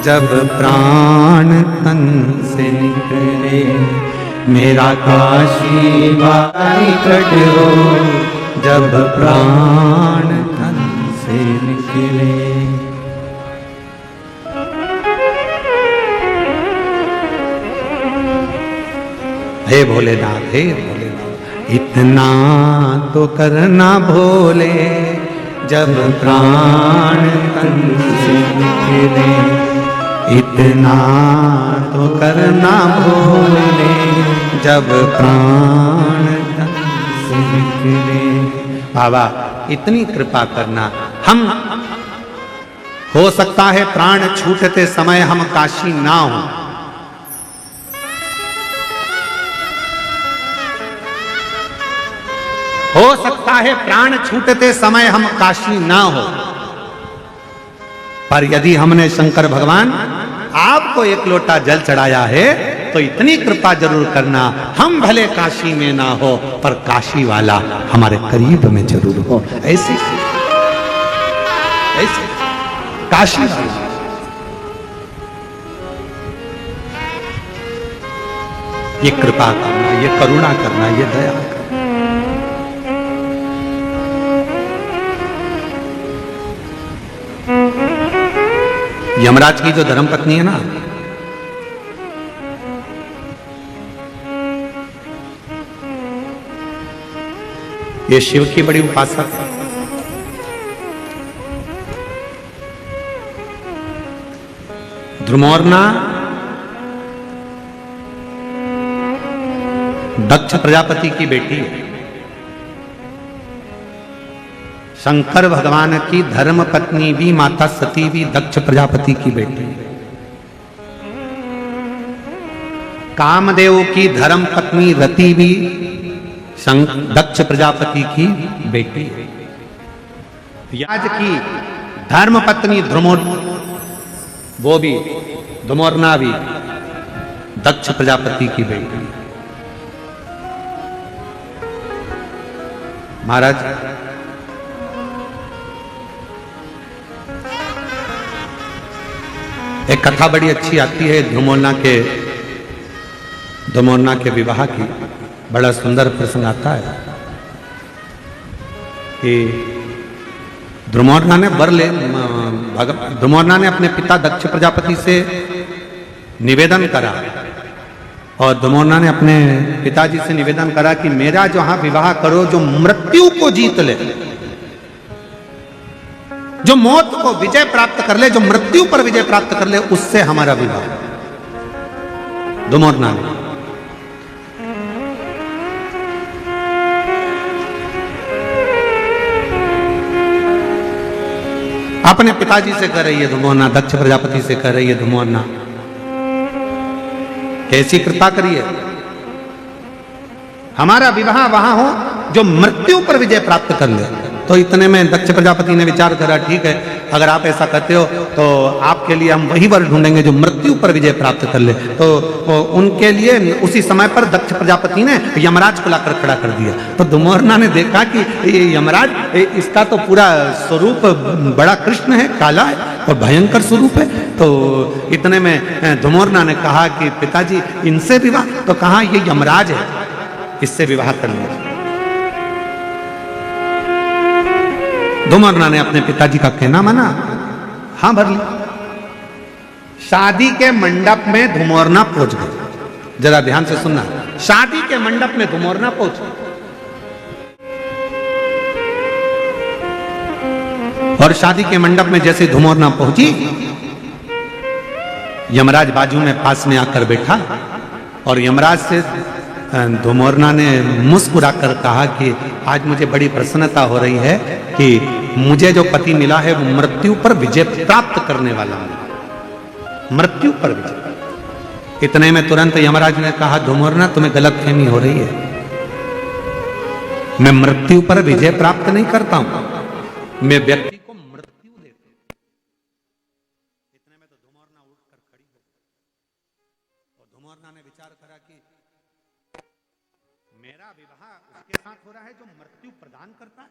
जब प्राण तन से निकले, मेरा काशी वाला निकट हो, जब प्राण तन से निकले। हे भोलेनाथ, हे भोलेनाथ, इतना तो करना भोले, जब प्राण तन से निकले, इतना तो करना भोले, जब प्राण तन से निकले। बाबा इतनी कृपा करना। हम हो सकता है प्राण छूटते समय हम काशी ना हो, हो सकता है प्राण छूटते समय हम काशी ना हो, पर यदि हमने शंकर भगवान आपको एक लोटा जल चढ़ाया है तो इतनी कृपा जरूर करना, हम भले काशी में ना हो पर काशी वाला हमारे करीब में जरूर हो। ऐसे ऐसे काशी वाला। ये कृपा करना, ये करुणा करना, ये दया करना। यमराज की जो धर्मपत्नी है ना, ये शिव की बड़ी उपासक है। ध्रुमोर्ना दक्ष प्रजापति की बेटी है। शंकर भगवान की धर्म पत्नी भी, माता सती भी दक्ष प्रजापति की बेटी है। कामदेव की धर्म पत्नी रति भी दक्ष प्रजापति की बेटी है। याज की धर्म पत्नी वो भी धुमोरना भी दक्ष प्रजापति की बेटी है। महाराज एक कथा बड़ी अच्छी आती है धुमोरना के विवाह की। बड़ा सुंदर प्रसंग आता है कि ध्रुमोरना ने अपने पिता दक्ष प्रजापति से निवेदन करा, और ध्रुमोरना ने अपने पिताजी से निवेदन करा कि मेरा जहां विवाह करो जो मृत्यु को जीत ले, जो मौत को विजय प्राप्त कर ले, जो मृत्यु पर विजय प्राप्त कर ले, उससे हमारा विवाह। ध्रुमोरना ने अपने पिताजी से कह रही है ध्रुमोरना, दक्ष प्रजापति से कह रही है ध्रुमोरना, कैसी कृपा करिए, हमारा विवाह वहां हो जो मृत्यु पर विजय प्राप्त कर ले। तो इतने में दक्ष प्रजापति ने विचार करा, ठीक है अगर आप ऐसा कहते हो तो आपके लिए हम वही वर ढूंढेंगे जो मृत्यु पर विजय प्राप्त कर ले। तो उनके लिए उसी समय पर दक्ष प्रजापति ने यमराज को लाकर खड़ा कर दिया। तो ध्रुमोरना ने देखा कि ये यमराज, इसका तो पूरा स्वरूप बड़ा कृष्ण है, काला है और भयंकर स्वरूप है। तो इतने में ध्रुमोरना ने कहा कि पिताजी इनसे विवाह, तो कहा ये यमराज है, इससे विवाह कर लिया। ध्रुमोरना ने अपने पिताजी का कहना माना हाँ भर ली। शादी के मंडप में धुमोरना पहुंच गए। जरा ध्यान से सुनना, शादी के मंडप में धुमोरना पहुंच गए और शादी के मंडप में जैसे धुमोरना पहुंची, यमराज बाजू में पास में आकर बैठा और यमराज से धुमोरना ने मुस्कुरा कर कहा कि आज मुझे बड़ी प्रसन्नता हो रही है कि मुझे जो पति मिला है वो मृत्यु पर विजय प्राप्त करने वाला है, मृत्यु पर विजय। इतने में तुरंत यमराज ने कहा, धुमोरना तुम्हें गलतफहमी हो रही है, मैं मृत्यु पर विजय प्राप्त नहीं करता हूं, मैं व्यक्ति को मृत्यु देता हूं। इतने में तो धुमोरना उठकर खड़ी हो गई और धुमोरना ने विचार करा कि मेरा विवाह उसके साथ हो रहा है जो मृत्यु प्रदान करता है,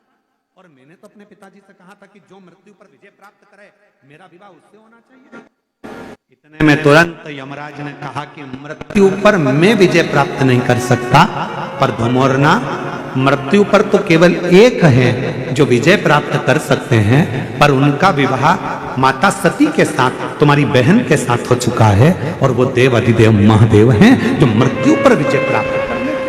और मैंने तो अपने पिताजी से कहा था कि जो मृत्यु पर विजय प्राप्त करे मेरा विवाह उससे होना चाहिए। इतने में तुरंत यमराज ने कहा कि मृत्यु पर मैं विजय प्राप्त नहीं कर सकता, पर धुमोरना मृत्यु पर तो केवल एक है जो विजय प्राप्त कर सकते हैं, पर उनका विवाह माता सती के साथ, तुम्हारी बहन के साथ हो चुका है, और वो देव अधिदेव महादेव हैं जो मृत्यु पर विजय प्राप्त कर लेते।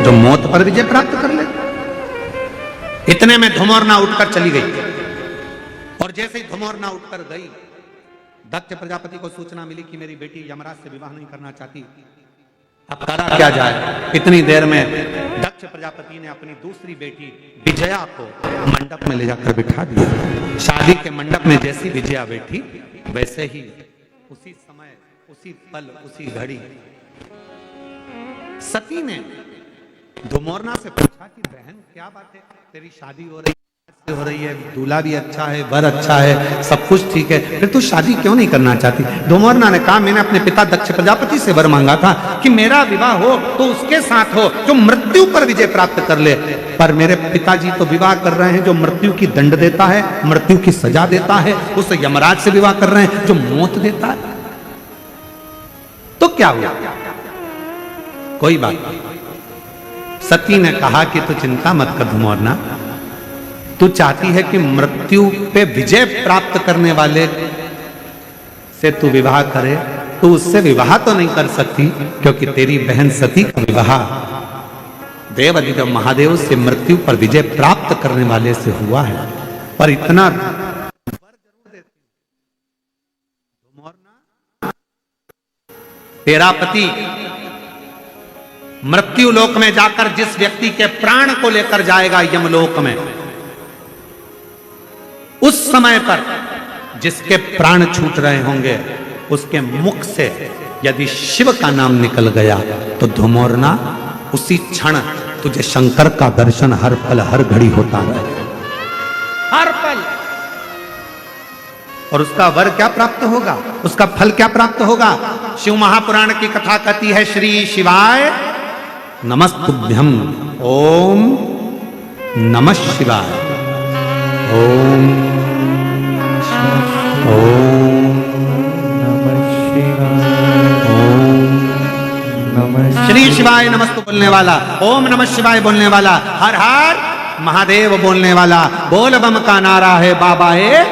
जो मौत पर विजय प्राप्त कर लेते। इतने में धुमोरना उठकर चली गई, और जैसे ही धुमोरना उठकर गई, दक्ष प्रजापति को सूचना मिली कि मेरी बेटी यमराज से विवाह नहीं करना चाहती, अब करा क्या जाए। इतनी देर में दक्ष प्रजापति ने अपनी दूसरी बेटी विजया को मंडप में ले जाकर बिठा दिया। शादी के मंडप में जैसी विजया बैठी, वैसे ही उसी समय, उसी पल, उसी घड़ी सती ने धुमोरना से पूछा कि बहन क्या बात है, तेरी शादी हो रही है, दूल्हा भी अच्छा है, वर अच्छा है, सब कुछ ठीक है, फिर तू शादी क्यों नहीं करना चाहती। धुमोरना ने कहा, मैंने अपने पिता दक्ष प्रजापति से वर मांगा था कि मेरा विवाह हो तो उसके साथ हो जो मृत्यु पर विजय प्राप्त कर ले, पर मेरे पिताजी तो विवाह कर रहे हैं जो मृत्यु की दंड देता है, मृत्यु की सजा देता है, उस यमराज से विवाह कर रहे हैं जो मौत देता है। तो क्या हुआ, कोई बात नहीं। सती ने कहा कि तू चिंता मत कर धुमोरना, तू चाहती है कि मृत्यु पे विजय प्राप्त करने वाले से तू विवाह करे, तू उससे विवाह तो नहीं कर सकती, क्योंकि तेरी बहन सती का विवाह देव अधिदेव महादेव से मृत्यु पर विजय प्राप्त करने वाले से हुआ है। पर इतना तेरा पति मृत्यु लोक में जाकर जिस व्यक्ति के प्राण को लेकर जाएगा यमलोक में, उस समय पर जिसके प्राण छूट रहे होंगे उसके मुख से यदि शिव का नाम निकल गया तो धुमोरना उसी क्षण तुझे शंकर का दर्शन हर पल हर घड़ी होता रहे, हर पल। और उसका वर क्या प्राप्त होगा, उसका फल क्या प्राप्त होगा। शिव महापुराण की कथा कहती है, श्री शिवाय नमस्तुभ्यं, ओम नमः शिवाय, ओम श्री शिवाय नमस्तु बोलने वाला, ओम नमः शिवाय बोलने वाला, हर हर महादेव बोलने वाला, बोल बम का नारा है, बाबा है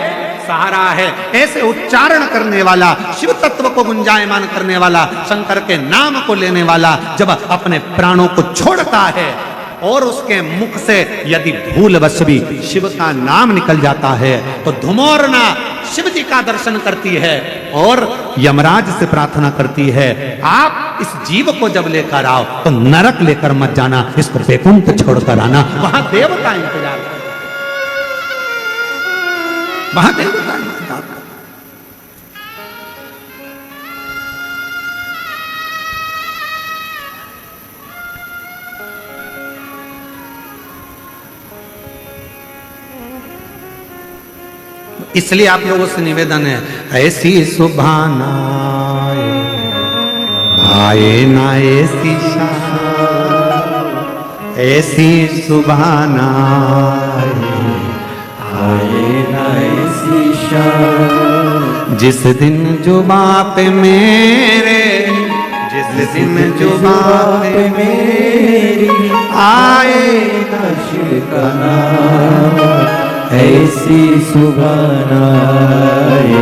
सहारा है, ऐसे उच्चारण करने वाला, शिव तत्व को गुंजायमान करने वाला, शंकर के नाम को लेने वाला जब अपने प्राणों को छोड़ता है और उसके मुख से यदि भूलवश भी शिव का नाम निकल जाता है तो धुमोरना शिव जी का दर्शन करती है और यमराज से प्रार्थना करती है, आप इस जीव को जब लेकर आओ तो नरक लेकर मत जाना, इसको वैकुंठ छोड़कर आना, वहां देवता इंतजार कर, वहां देवता इंतजार कर। इसलिए आप लोगों से निवेदन है, ऐसी सुभाना आए ना ऐसी ऐसी सुभाना आए ना ऐसी शाम, जिस दिन जुबां पे मेरे, जिस दिन जुबां पे मेरी आए ना का नाम ऐसी सुबह आए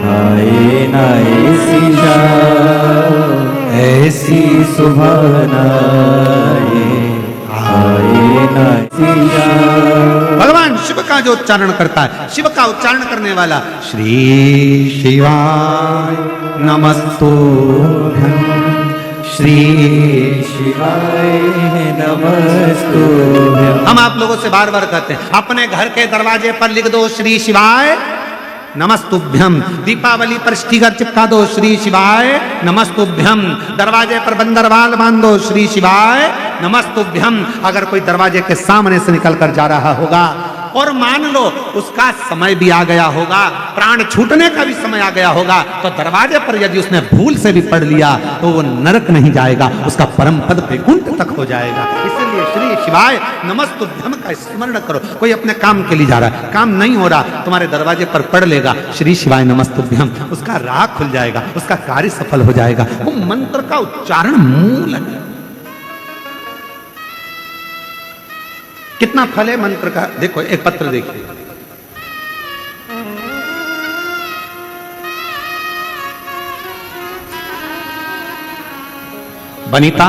आए ना ऐसी शाम ऐसी सुबह आए आए ना ऐसी शाम। भगवान शिव का जो उच्चारण करता है, शिव का उच्चारण करने वाला श्री शिवाय नमस्तुभ्यं, श्री शिवाय नमस्तुभ्यं। हम आप लोगों से बार बार कहते हैं, अपने घर के दरवाजे पर लिख दो श्री शिवाय नमस्तुभ्यं, दीपावली पर स्टिकर चिपका दो श्री शिवाय नमस्तुभ्यं, दरवाजे पर बंदरवाल बांध दो श्री शिवाय नमस्तुभ्यं। अगर कोई दरवाजे के सामने से निकल कर जा रहा होगा और मान लो उसका समय भी आ गया होगा, प्राण छूटने का भी समय आ गया होगा, तो दरवाजे पर यदि उसने भूल से भी पढ़ लिया तो वो नरक नहीं जाएगा, उसका परम पद वैकुंठ तक हो जाएगा। इसलिए श्री शिवाय नमस्तुभ्यं का स्मरण करो। कोई अपने काम के लिए जा रहा है, काम नहीं हो रहा, तुम्हारे दरवाजे पर पढ़ लेगा श्री शिवाय नमस्तुभ्यं, उसका राह खुल जाएगा, उसका कार्य सफल हो जाएगा। वो मंत्र का उच्चारण मूल है। कितना फल है मंत्र का, देखो एक पत्र देखिए। बनीता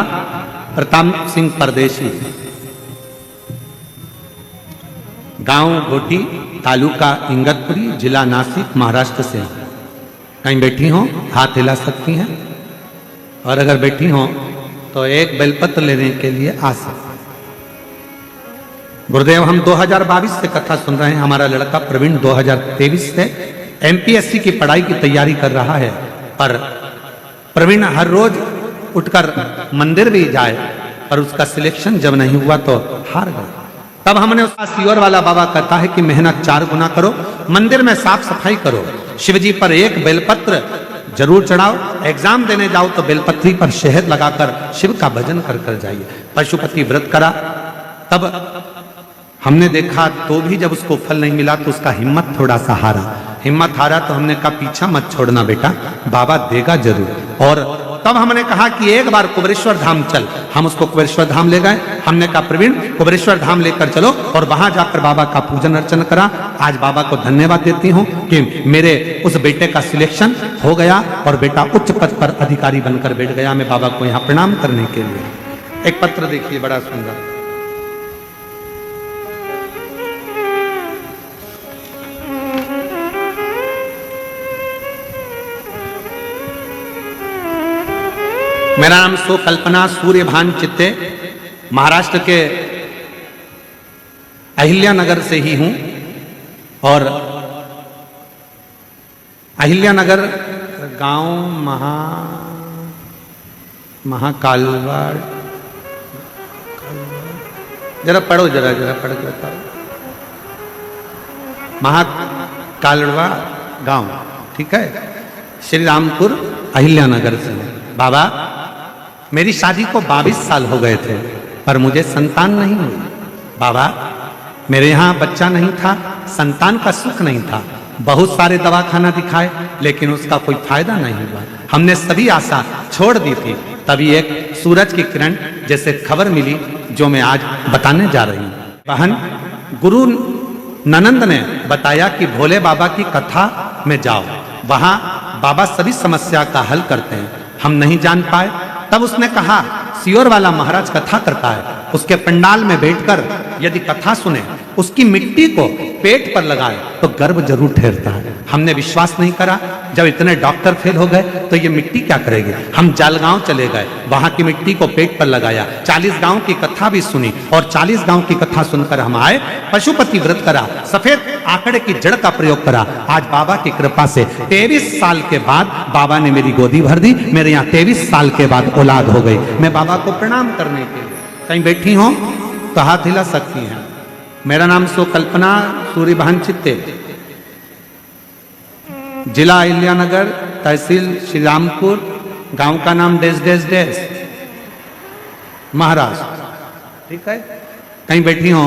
प्रताप सिंह परदेशी, गांव घोटी, तालुका इंगतपुरी, जिला नासिक, महाराष्ट्र से। कहीं बैठी हो हाथ हिला सकती हैं, और अगर बैठी हो तो एक बेलपत्र लेने के लिए आ सकते। गुरुदेव, हम 2022 से कथा सुन रहे हैं। हमारा लड़का प्रवीण 2023 से एमपीएससी की पढ़ाई की तैयारी कर रहा है, पर प्रवीण हर रोज उठकर मंदिर भी जाए, पर उसका सिलेक्शन जब नहीं हुआ तो हार गया। तब हमने उसका सीवर वाला बाबा कहता है कि मेहनत 4 गुना करो, मंदिर में साफ सफाई करो, शिवजी पर एक बेलपत्र जरूर चढ़ाओ, एग्जाम देने जाओ तो बेलपत्री पर शहद लगाकर शिव का भजन कर कर जाइए। पशुपति व्रत करा, तब हमने देखा तो भी जब उसको फल नहीं मिला तो उसका हिम्मत थोड़ा सा हारा। हिम्मत हारा तो हमने कहा पीछा मत छोड़ना बेटा, बाबा देगा जरूर। और तब हमने कहा कि एक बार कुबेरेश्वर धाम चल। हम उसको कुबेरेश्वर धाम ले गए। हमने कहा प्रवीण कुबेरेश्वर धाम लेकर चलो, और वहां जाकर बाबा का पूजन अर्चन करा। आज बाबा को धन्यवाद देती हूँ कि मेरे उस बेटे का सिलेक्शन हो गया और बेटा उच्च पद पर अधिकारी बनकर बैठ गया। मैं बाबा को यहाँ प्रणाम करने के लिए। एक पत्र देखिए, बड़ा सुंदर। मेरा नाम कल्पना सूर्यभान चित्ते, महाराष्ट्र के अहिल्या नगर से ही हूं, और अहिल्या नगर गांव महाकालवाड़, जरा पढ़ो, जरा पढ़ के बताओ। महाकालवा गांव, ठीक है, श्री रामपुर अहिल्या नगर से। बाबा, मेरी शादी को 22 साल हो गए थे, पर मुझे संतान नहीं हुई। बाबा, मेरे यहाँ बच्चा नहीं था, संतान का सुख नहीं था। बहुत सारे दवाखाना दिखाए, लेकिन उसका कोई फायदा नहीं हुआ। हमने सभी आशा छोड़ दी थी। तभी एक सूरज की किरण जैसे खबर मिली, जो मैं आज बताने जा रही हूँ। बहन, गुरु ननंद ने बताया कि भोले बाबा की कथा में जाओ, वहां बाबा सभी समस्या का हल करते हैं। हम नहीं जान पाए। तब उसने कहा, सियोर वाला महाराज कथा करता है, उसके पंडाल में बैठकर यदि कथा सुने, उसकी मिट्टी को पेट पर लगाए तो गर्भ जरूर ठहरता है। हमने विश्वास नहीं करा। जब इतने डॉक्टर फेल हो गए तो ये मिट्टी क्या करेगी। हम जालगांव चले गए, वहां की मिट्टी को पेट पर लगाया, 40 गांव की कथा भी सुनी, और 40 गांव की कथा सुनकर हम आए। पशुपति व्रत करा, सफेद आंकड़े की जड़ का प्रयोग करा। आज बाबा की कृपा से 23 साल के बाद बाबा ने मेरी गोदी भर दी। मेरे यहाँ 23 साल के बाद औलाद हो गई। मैं बाबा को प्रणाम करने के लिए, कहीं बैठी हो तो हाथ हिला सकती हैं। मेरा नाम कल्पना सूर्यभान चित्ते, जिला अहिल्या नगर, तहसील श्री रामपुर, गांव का नाम डेस डेस डेस, महाराष्ट्र, ठीक है। कहीं बैठी हो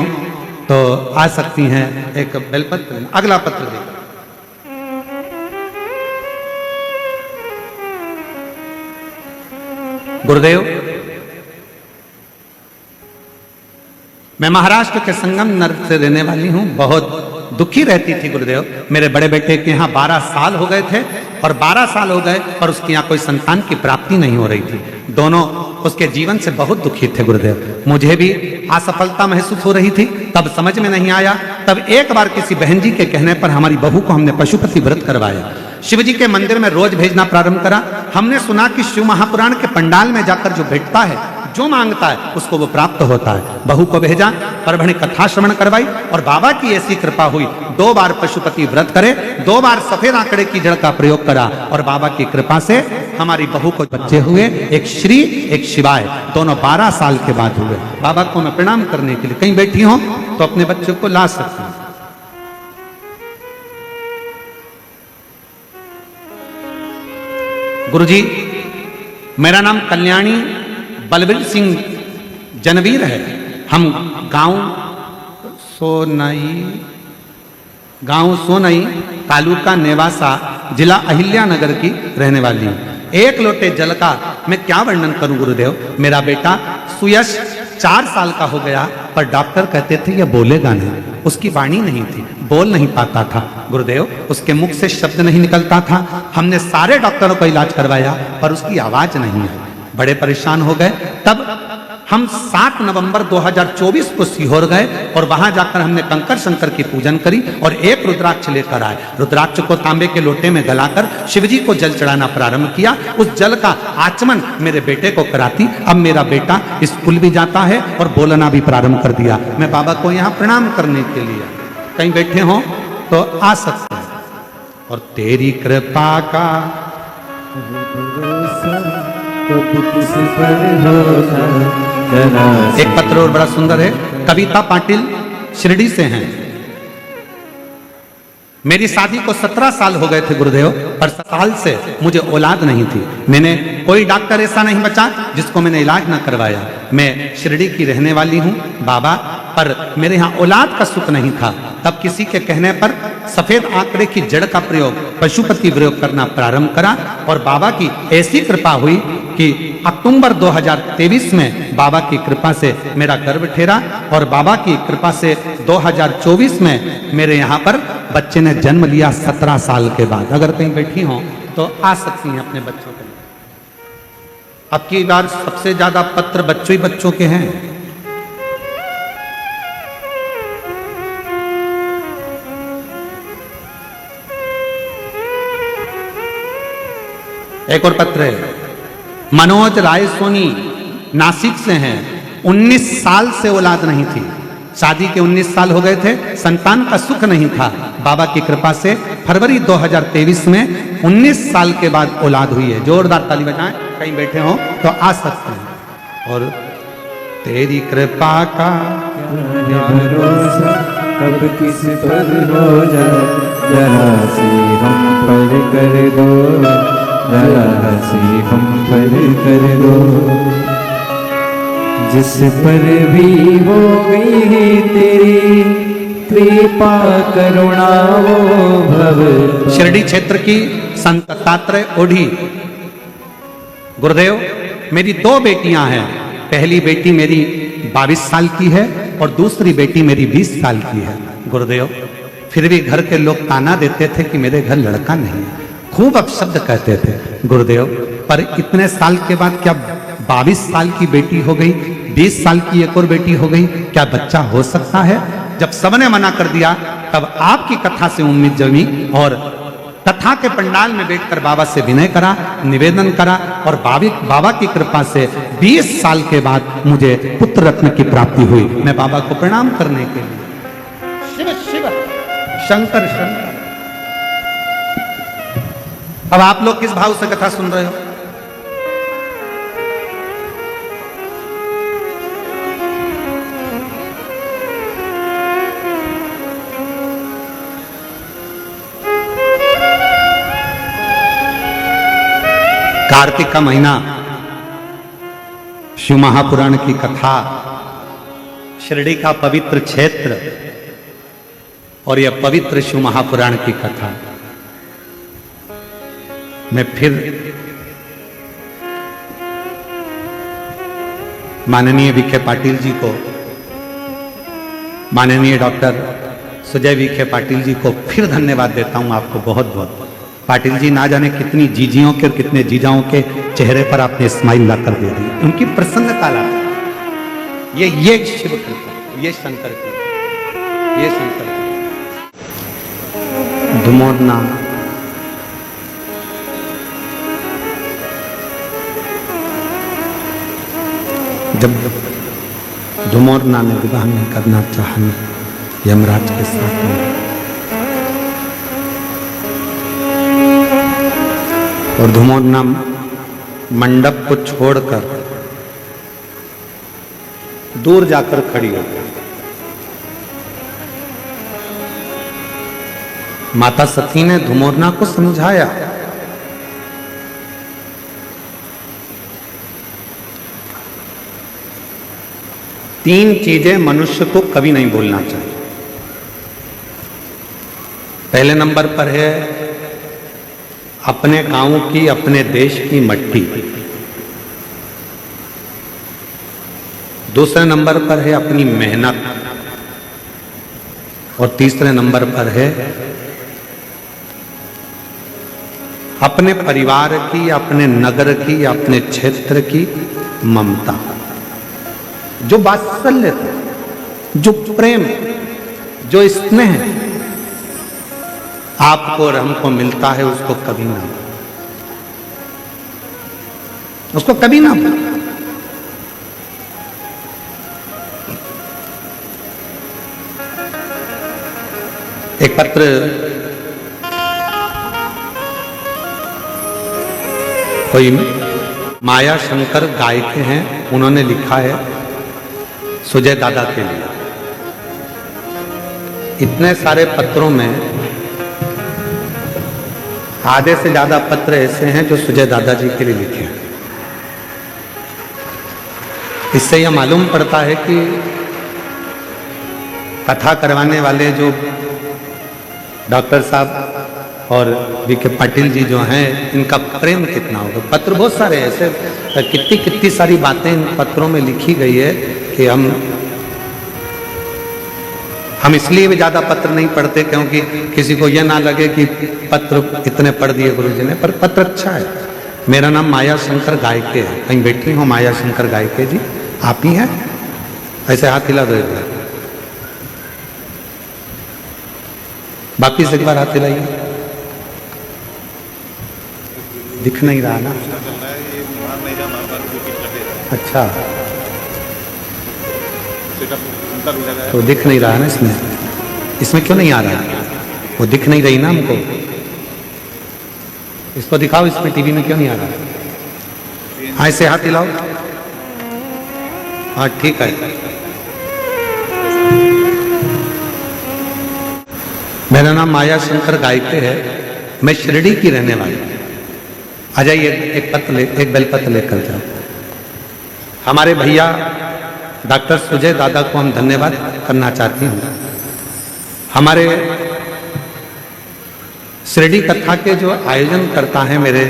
तो आ सकती हैं। एक बेलपत्र। अगला पत्र देखो। गुरुदेव, मैं महाराष्ट्र के संगमनेर से रहने वाली हूँ। बहुत दुखी रहती थी गुरुदेव। मेरे बड़े बेटे के यहाँ 12 साल हो गए थे और 12 साल हो गए और उसके यहाँ कोई संतान की प्राप्ति नहीं हो रही थी। दोनों उसके जीवन से बहुत दुखी थे गुरुदेव। मुझे भी असफलता महसूस हो रही थी। तब समझ में नहीं आया। तब एक बार किसी बहन जी के कहने पर हमारी बहू को हमने पशुपति व्रत करवाया। शिव जी के मंदिर में रोज भेजना प्रारंभ करा। हमने सुना कि शिव महापुराण के पंडाल में जाकर जो भेटता है, जो मांगता है, उसको वो प्राप्त होता है। बहू को भेजा, परभणी कथा श्रवण करवाई और बाबा की ऐसी कृपा हुई। 2 बार पशुपति व्रत करे, 2 बार सफेद आंकड़े की जड़ का प्रयोग करा और बाबा की कृपा से हमारी बहू को बच्चे हुए। एक श्री, एक शिवाय, दोनों 12 साल के बाद हुए। बाबा को मैं प्रणाम करने के लिए कहीं बैठी हूं तो अपने बच्चों को ला सकती हूं। गुरुजी, मेरा नाम कल्याणी बलबीर सिंह जनवीर है। हम गांव सोनई तालुका नेवासा जिला अहिल्यानगर की रहने वाली हूँ। 1 लोटे जल का मैं क्या वर्णन करूं गुरुदेव। मेरा बेटा सुयश 4 साल का हो गया पर डॉक्टर कहते थे ये बोलेगा नहीं। उसकी वाणी नहीं थी, बोल नहीं पाता था गुरुदेव। उसके मुख से शब्द नहीं निकलता था। हमने सारे डॉक्टरों का इलाज करवाया पर उसकी आवाज नहीं आई। बड़े परेशान हो गए। तब हम 7 नवंबर 2024 को सीहोर गए और वहां जाकर हमने कंकर शंकर की पूजन करी और एक रुद्राक्ष लेकर आए। रुद्राक्ष को तांबे के लोटे में गलाकर शिवजी को जल चढ़ाना प्रारंभ किया। उस जल का आचमन मेरे बेटे को कराती। अब मेरा बेटा स्कूल भी जाता है और बोलना भी प्रारंभ कर दिया। मैं बाबा को यहाँ प्रणाम करने के लिए, कहीं बैठे हो तो आ सकते हैं। और तेरी कृपा का एक पत्र और बड़ा सुंदर है। कविता पाटिल शिरडी से हैं। मेरी शादी को 17 साल हो गए थे गुरुदेव, पर साल से मुझे औलाद नहीं थी। मैंने कोई डॉक्टर ऐसा नहीं बचा जिसको मैंने इलाज ना करवाया। मैं शिरडी की रहने वाली हूँ बाबा, पर मेरे यहाँ औलाद का सुख नहीं था। तब किसी के कहने पर सफेद आंकड़े की जड़ का प्रयोग, पशुपति प्रयोग करना प्रारंभ करा और बाबा की ऐसी कृपा हुई कि अक्टूबर 2023 में बाबा की कृपा से मेरा गर्भ ठहरा और बाबा की कृपा से 2024 में मेरे यहाँ पर बच्चे ने जन्म लिया 17 साल के बाद। अगर कहीं बैठी हो तो आ सकती हैं अपने बच्चों के लिए। अब की बार सबसे ज्यादा पत्र बच्चों ही बच्चों के हैं। एक और पत्र है। मनोज राय सोनी नासिक से हैं। 19 साल से औलाद नहीं थी। शादी के 19 साल हो गए थे, संतान का सुख नहीं था। बाबा की कृपा से फरवरी 2023 में 19 साल के बाद औलाद हुई है। जोरदार ताली बजाएं, कहीं बैठे हो तो आ सकते हैं। और तेरी कृपा का भरोसा कब किस पर हो जाए, जरा सी हम पर कर दो, जरा सी हम पर कर दो। जिस पर भी हो गई है तेरी कृपा करुणा वो भव। शिरडी क्षेत्र की संत दत्तात्रेय ओढ़ी। गुरुदेव, मेरी 2 बेटियां हैं। पहली बेटी मेरी 22 साल की है और दूसरी बेटी मेरी 20 साल की है। गुरुदेव, फिर भी घर के लोग ताना देते थे कि मेरे घर लड़का नहीं है, खूब अपशब्द कहते थे गुरुदेव। पर इतने साल के बाद क्या 22 साल की बेटी हो गई, 20 साल की एक और बेटी हो गई, क्या बच्चा हो सकता है? जब सबने मना कर दिया तब आपकी कथा से उम्मीद जमी और कथा के पंडाल में बैठकर बाबा से विनय करा, निवेदन करा और बाबा की कृपा से 20 साल के बाद मुझे पुत्र रत्न की प्राप्ति हुई। मैं बाबा को प्रणाम करने के लिए, शिव शिव शंकर शंकर। अब आप लोग किस भाव से कथा सुन रहे हो? कार्तिक का महीना, शिव महापुराण की कथा, शिरडी का पवित्र क्षेत्र और यह पवित्र शिव महापुराण की कथा। मैं फिर माननीय विखे पाटिल जी को माननीय डॉक्टर सुजय विखे पाटिल जी को फिर धन्यवाद देता हूं आपको बहुत बहुत। पाटिल जी, ना जाने कितनी जीजियों के और कितने जीजाओं के चेहरे पर आपने स्माइल ला कर दे दी, उनकी प्रसन्नता ला। ये शिव कृपा, ये शंकर कृपा, ये शंकर कृपा। धुमोरना जब धुमोरना ने विवाह नहीं करना चाहा यमराज के साथ में, और धुमोरना मंडप को छोड़कर दूर जाकर खड़ी हो गई। माता सती ने धुमोरना को समझाया, तीन चीजें मनुष्य को कभी नहीं भूलना चाहिए। पहले नंबर पर है अपने गांव की, अपने देश की मट्टी। दूसरे नंबर पर है अपनी मेहनत, और तीसरे नंबर पर है अपने परिवार की, अपने नगर की, अपने क्षेत्र की ममता। जो वात्सल्य था, जो प्रेम, जो स्नेह आपको और हमको मिलता है, उसको कभी ना, उसको कभी ना। एक पत्र कोई माया शंकर गायक हैं, उन्होंने लिखा है सुजय दादा के लिए। इतने सारे पत्रों में आधे से ज्यादा पत्र ऐसे हैं जो सुजय दादाजी के लिए लिखे हैं। इससे यह मालूम पड़ता है कि कथा करवाने वाले जो डॉक्टर साहब और विखे पाटिल जी जो हैं, इनका प्रेम कितना होगा। पत्र बहुत सारे ऐसे, कितनी कितनी सारी बातें इन पत्रों में लिखी गई है कि हम इसलिए भी ज्यादा पत्र नहीं पढ़ते क्योंकि किसी को यह ना लगे कि पत्र इतने पढ़ दिए गुरुजी ने, पर पत्र अच्छा है। मेरा नाम माया शंकर गायके है, कहीं बैठी हो माया शंकर गायके जी, आप ही हैं? ऐसे हाथ हिला दो एक बार, वापिस एक बार हाथ हिलाइए। दिख नहीं रहा ना? अच्छा, तो दिख नहीं रहा ना इसमें क्यों नहीं आ रहा है? वो दिख नहीं रही ना हमको, इसको दिखाओ, इसमें टीवी में क्यों नहीं आ रहा? हाँ, ऐसे हाथ हिलाओ। हाँ ठीक है। मेरा नाम माया शंकर गायके है, मैं शिरडी की रहने वाली हूँ। आ जाइए, एक बेलपत्र लेकर जाओ। हमारे भैया डॉक्टर सुजय दादा को हम धन्यवाद करना चाहती हूँ। हमारे शिरडी कथा के जो आयोजन करता है मेरे,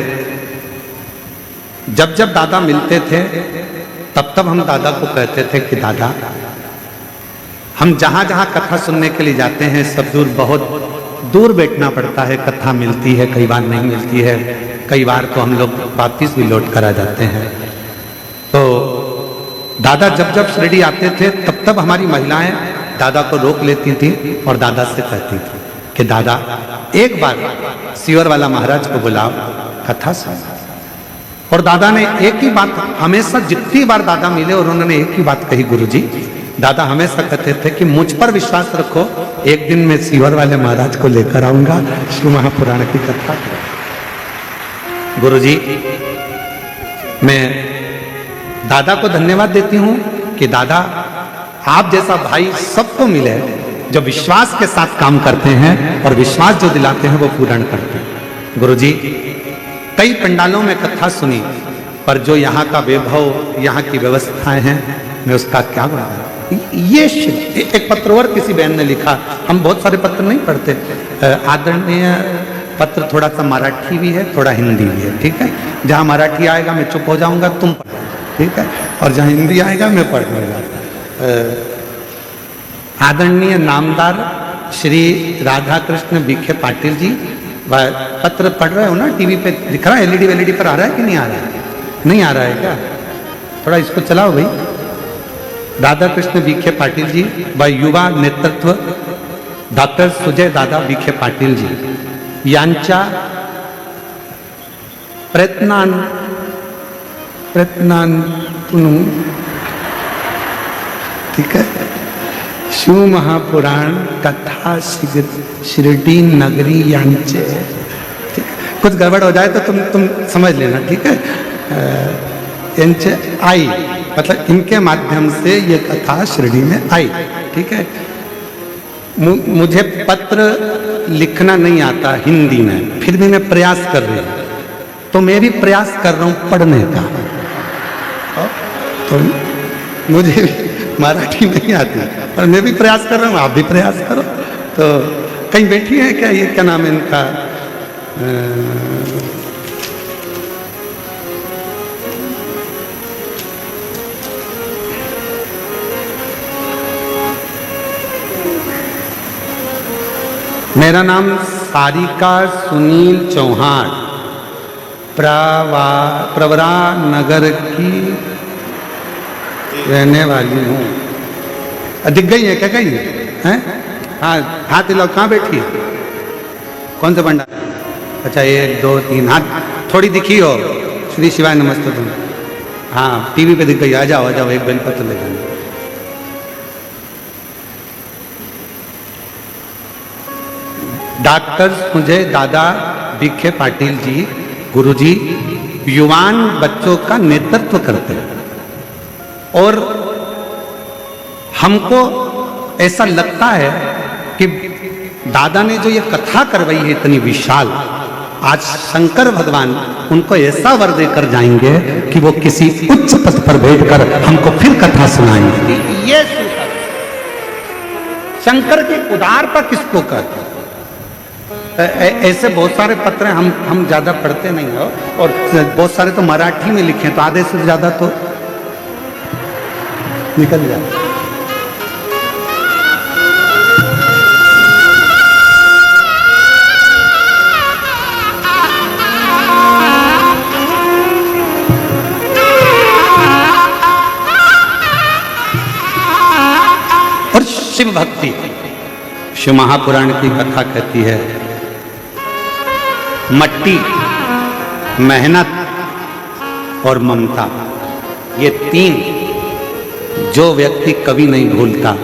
जब जब दादा मिलते थे तब तब हम दादा को कहते थे कि दादा, हम जहाँ जहाँ कथा सुनने के लिए जाते हैं सब दूर, बहुत दूर बैठना पड़ता है। कथा मिलती है, कई बार नहीं मिलती है, कई बार तो हम लोग वापिस भी लौट कर आ जाते हैं। तो दादा जब जब शिरडी आते थे तब तब हमारी महिलाएं दादा को रोक लेती थी और दादा से कहती थी कि दादा एक बार सीवर वाला महाराज को बुलाओ, कथा सुन। और दादा ने एक ही बात हमेशा, जितनी बार दादा मिले और उन्होंने एक ही बात कही, गुरुजी, दादा हमेशा कहते थे कि मुझ पर विश्वास रखो, एक दिन मैं सीवर वाले महाराज को लेकर आऊंगा, शिव महापुराण की कथा। गुरुजी, मैं दादा को धन्यवाद देती हूं कि दादा आप जैसा भाई सबको मिले जो विश्वास के साथ काम करते हैं और विश्वास जो दिलाते हैं वो पूर्ण करते हैं। गुरुजी, कई पंडालों में कथा सुनी, पर जो यहाँ का वैभव, यहाँ की व्यवस्थाएं हैं, मैं उसका क्या बताऊं। ये एक पत्र और किसी बहन ने लिखा, हम बहुत सारे पत्र नहीं पढ़ते, आदरणीय पत्र थोड़ा सा मराठी भी है, थोड़ा हिंदी भी है, ठीक है। जहाँ मराठी आएगा मैं चुप हो जाऊंगा, तुम पढ़ो, ठीक है, और जहाँ हिंदी आएगा मैं पढ़ लूंगा। आदरणीय नामदार श्री राधा कृष्ण विखे पाटिल जी, पत्र पढ़ रहे हो ना, टीवी पे दिख रहा है, एलईडी वेलईडी पर आ रहा है कि नहीं आ रहा है? नहीं आ रहा है क्या? थोड़ा इसको चलाओ भाई। राधा कृष्ण विखे पाटिल जी व युवा नेतृत्व डॉक्टर सुजय दादा विखे पाटिल जी यांच्या प्रयत्नांतून, ठीक है, शिव महापुराण कथा शिर्डी नगरी यांचे, ठीक है? कुछ गड़बड़ हो जाए तो तुम समझ लेना, ठीक है? यांचे आई, मतलब इनके माध्यम से ये कथा शिरडी में आई, ठीक है? मुझे पत्र लिखना नहीं आता हिंदी में, फिर भी मैं प्रयास कर रही हूँ, तो मैं भी प्रयास कर रहा हूँ पढ़ने का। तो मुझे भी मराठी नहीं आती, पर मैं भी प्रयास कर रहा हूँ, आप भी प्रयास करो। तो कहीं बैठी है क्या, ये क्या नाम है इनका, मेरा नाम सारिका सुनील चौहान, प्रवरा नगर की रहने वाली हूँ। दिख गई है क्या कहीं हैं? हाँ, हाथ हिलाओ, कहाँ बैठी है? कौन सा भंडार? अच्छा, 1 2 3 हाथ, थोड़ी दिखी हो। श्री शिवाय नमस्ते तुम। हाँ, टीवी पे दिख गई, आ जाओ आ जाओ, एक बेलपत्र ले जाना। डॉक्टर सुजय दादा विखे पाटिल जी, गुरुजी युवान बच्चों का नेतृत्व करते हैं, और हमको ऐसा लगता है कि दादा ने जो ये कथा करवाई है इतनी विशाल, आज शंकर भगवान उनको ऐसा वर देकर जाएंगे कि वो किसी उच्च पद पर बैठकर हमको फिर कथा सुनाएंगे। ये शंकर की उदारता किसको कहते हैं? ऐसे बहुत सारे पत्र हम ज्यादा पढ़ते नहीं हो, और बहुत सारे तो मराठी में लिखे, तो आधे से ज्यादा तो निकल जाए। और शिव भक्ति, शिव महापुराण की कथा कहती है, मट्टी, मेहनत और ममता, ये 3 जो व्यक्ति कभी नहीं भूलता,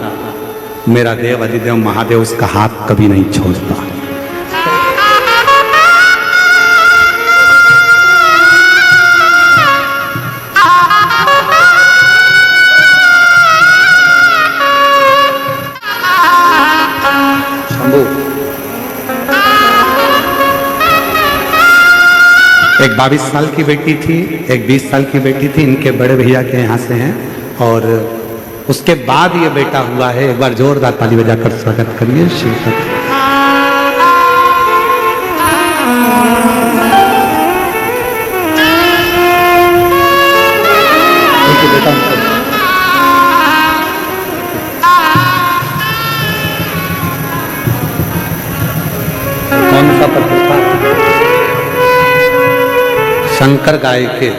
मेरा देव अधिदेव महादेव उसका हाथ कभी नहीं छोड़ता। एक 22 साल की बेटी थी, एक 20 साल की बेटी थी, इनके बड़े भैया के यहाँ से हैं, और उसके बाद ये बेटा हुआ है। एक बार जोरदार ताली बजाकर स्वागत करिए शिव का। कौन सा पत्र था? शंकर गाय के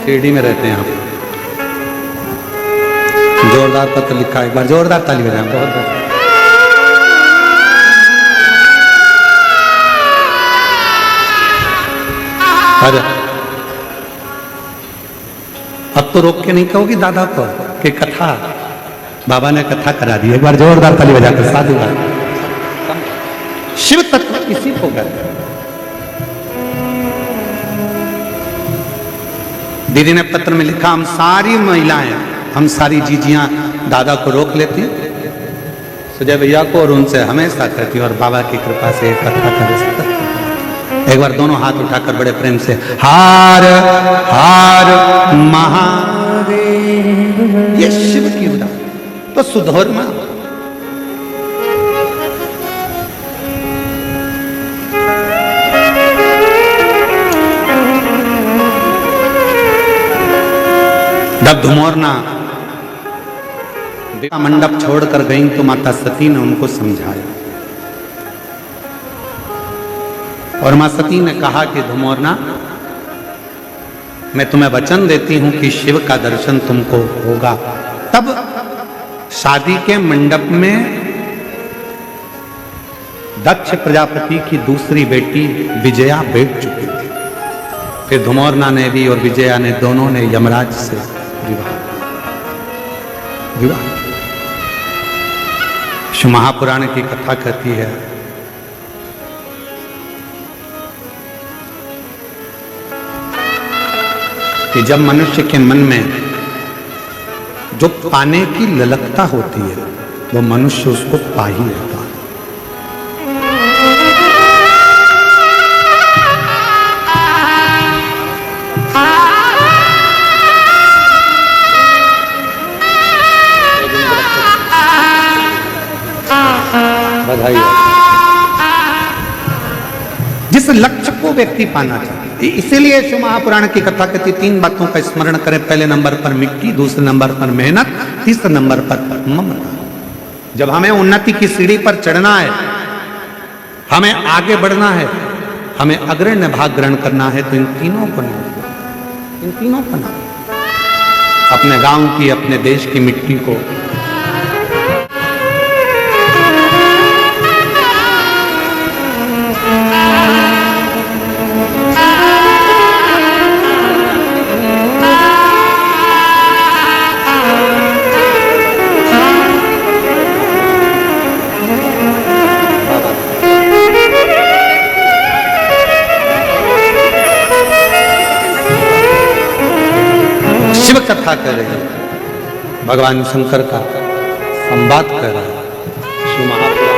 शिरडी में रहते हैं आप। जोरदार पत्र लिखा है, एक बार जोरदार ताली बजाएं। बहुत बहुत अरे अब तो रोक के नहीं कहोगी दादा को कि कथा, बाबा ने कथा करा दी। एक बार जोरदार ताली बजाकर साधुवाद। शिव तत्व इसी को कहते हैं। दीदी ने पत्र में लिखा, हम सारी महिलाएं, हम सारी जीजियां दादा को रोक लेती, सुजय भैया को, और उनसे हमेशा कहती, और बाबा की कृपा से एक कथा कर। एक बार दोनों हाथ उठाकर बड़े प्रेम से हार हार महादेव, ये शिव की उदार तो सुधर्मा। डब धुमोरना विवाह मंडप छोड़कर गईं तो माता सती ने उनको समझाया और मां सती ने कहा कि धुमोरना, मैं तुम्हें वचन देती हूं कि शिव का दर्शन तुमको होगा। तब शादी के मंडप में दक्ष प्रजापति की दूसरी बेटी विजया बैठ चुकी थी। फिर धुमोरना ने भी और विजया ने दोनों ने यमराज से विवाह। शिव महापुराण की कथा कहती है कि जब मनुष्य के मन में जो पाने की ललकता होती है वो मनुष्य उसको पा ही लेता है। बधाई। जिस लक्ष्य को व्यक्ति पाना चाहता है, इसीलिए शिव महापुराण की कथा कहती 3 बातों का स्मरण करें। पहले नंबर पर मिट्टी, दूसरे नंबर पर मेहनत, तीसरे नंबर पर ममता। जब हमें उन्नति की सीढ़ी पर चढ़ना है, हमें आगे बढ़ना है, हमें अग्रण्य भाग ग्रहण करना है, तो इन तीनों को ना अपने गांव की, अपने देश की मिट्टी को कथा कर रही है, भगवान शंकर का संवाद कर रहा है शिव महापुराण।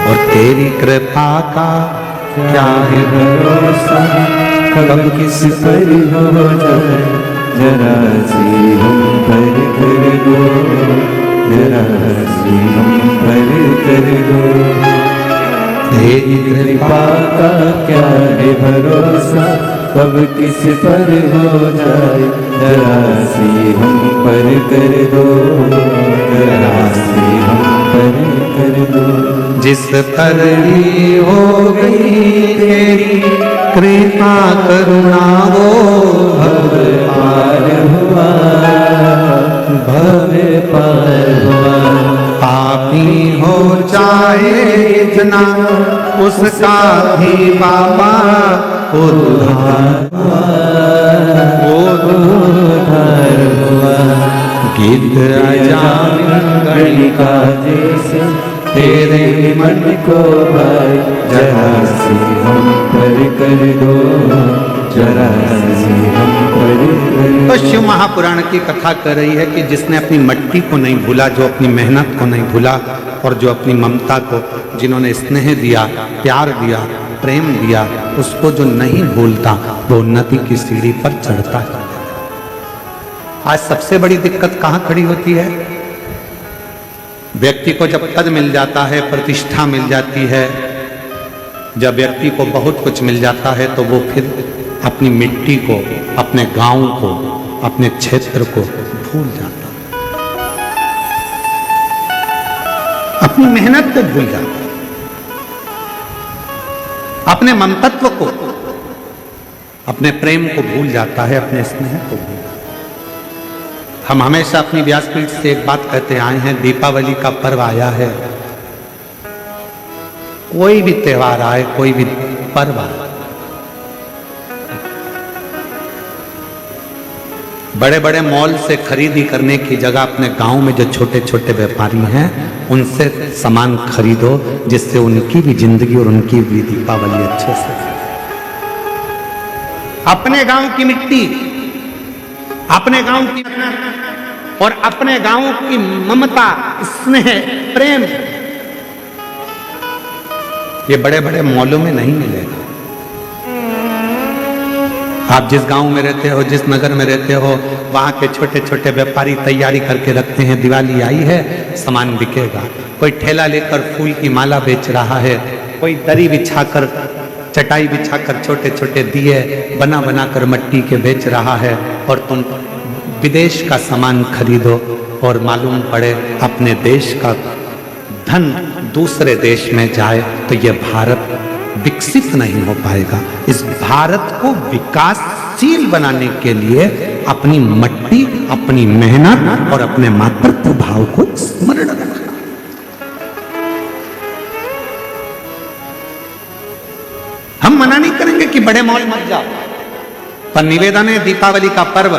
और तेरी कृपा का क्या है भरोसा, कब किस पर हो जाए, जरा सी हम पर कर दो, जरा सी हम पर कर दो। तेरी कृपा का क्या है भरोसा, कब किस पर हो जाए, जरा सी हम पर कर दो, जरा सी हम पर कर दो। जिस पर ही हो गई तेरी कृपा करुणा वो भव पार हुआ, भव पार हुआ। पापी हो चाहे इतना उसका भी बाबा उद्धार हुआ। गीत गणिका जैसे तेरे मन को भाई, जरा सी हम पर कर दो, जरा सी हम पर कर दो। तो शिव महापुराण की कथा कर रही है कि जिसने अपनी मिट्टी को नहीं भूला, जो अपनी मेहनत को नहीं भूला, और जो अपनी ममता को, जिन्होंने स्नेह दिया, प्यार दिया, प्रेम दिया, उसको जो नहीं भूलता वो उन्नति की सीढ़ी पर चढ़ता है। आज सबसे बड़ी दिक्कत कहाँ खड़ी होती है? व्यक्ति को जब पद मिल जाता है, प्रतिष्ठा मिल जाती है, जब व्यक्ति को बहुत कुछ मिल जाता है, तो वो फिर अपनी मिट्टी को, अपने गांव को, अपने क्षेत्र को भूल जाता है, अपनी मेहनत को भूल जाता है, अपने ममतत्व को, अपने प्रेम को भूल जाता है, अपने स्नेह को भूल जाता है। हम हमेशा अपनी व्यासपीठ से एक बात कहते आए हैं, दीपावली का पर्व आया है, कोई भी त्योहार आए, कोई भी पर्व आए, बड़े बड़े मॉल से खरीदी करने की जगह अपने गांव में जो छोटे छोटे व्यापारी हैं उनसे सामान खरीदो, जिससे उनकी भी जिंदगी और उनकी भी दीपावली अच्छे से। अपने गांव की मिट्टी, अपने गांव की और अपने गांव की ममता, स्नेह, प्रेम, ये बड़े बड़े मॉलों में नहीं मिलेगा। आप जिस गांव में रहते हो, जिस नगर में रहते हो, वहां के छोटे छोटे व्यापारी तैयारी करके रखते हैं, दिवाली आई है, सामान बिकेगा। कोई ठेला लेकर फूल की माला बेच रहा है, कोई दरी बिछाकर, चटाई बिछाकर छोटे छोटे दिए बना बना कर मट्टी के बेच रहा है, और तुम विदेश का सामान खरीदो और मालूम पड़े अपने देश का धन दूसरे देश में जाए, तो यह भारत विकसित नहीं हो पाएगा। इस भारत को विकासशील बनाने के लिए अपनी मट्टी, अपनी मेहनत और अपने मातृत्व भाव को स्मरण रखना। हम मना नहीं करेंगे कि बड़े मॉल मत जाओ, पर निवेदन है दीपावली का पर्व,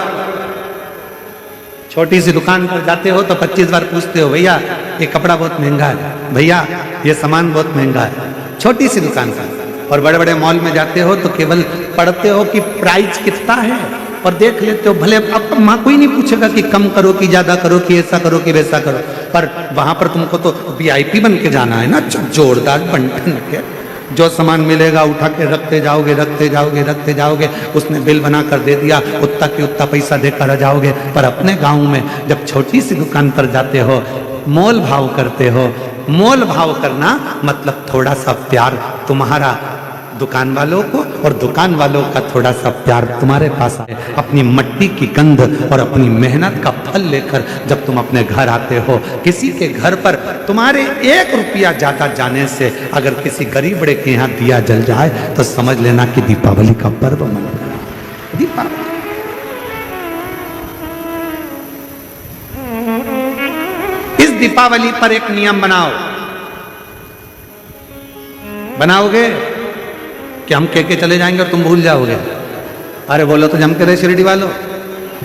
छोटी सी दुकान पर जाते हो तो 25 बार पूछते हो, भैया ये कपड़ा बहुत महंगा है, भैया ये सामान बहुत महंगा है, छोटी सी दुकान पर। और बड़े बड़े मॉल में जाते हो तो केवल पढ़ते हो कि प्राइस कितना है और देख लेते हो, भले अब माँ कोई नहीं पूछेगा कि कम करो कि ज्यादा करो कि ऐसा करो कि वैसा करो, पर वहां पर तुमको तो VIP बन के जाना है ना, जोरदार बंटन के, जो सामान मिलेगा उठा के रखते जाओगे रखते जाओगे रखते जाओगे, उसने बिल बना कर दे दिया, उतना के उतना पैसा देकर आ जाओगे। पर अपने गांव में जब छोटी सी दुकान पर जाते हो, मोल भाव करते हो, मोल भाव करना मतलब थोड़ा सा प्यार तुम्हारा दुकान वालों को और दुकान वालों का थोड़ा सा प्यार तुम्हारे पास है। अपनी मट्टी की गंध और अपनी मेहनत का फल लेकर जब तुम अपने घर आते हो, किसी के घर पर तुम्हारे 1 रुपया ज्यादा जाने से अगर किसी गरीब बड़े के यहाँ दिया जल जाए तो समझ लेना कि दीपावली का पर्व मन रहा है। दीपावली इस दीपावली पर एक नियम बनाओ, बनाओगे कि हम के चले जाएंगे और तुम भूल जाओगे? अरे बोलो तो जम के रहे शिरडी वालों,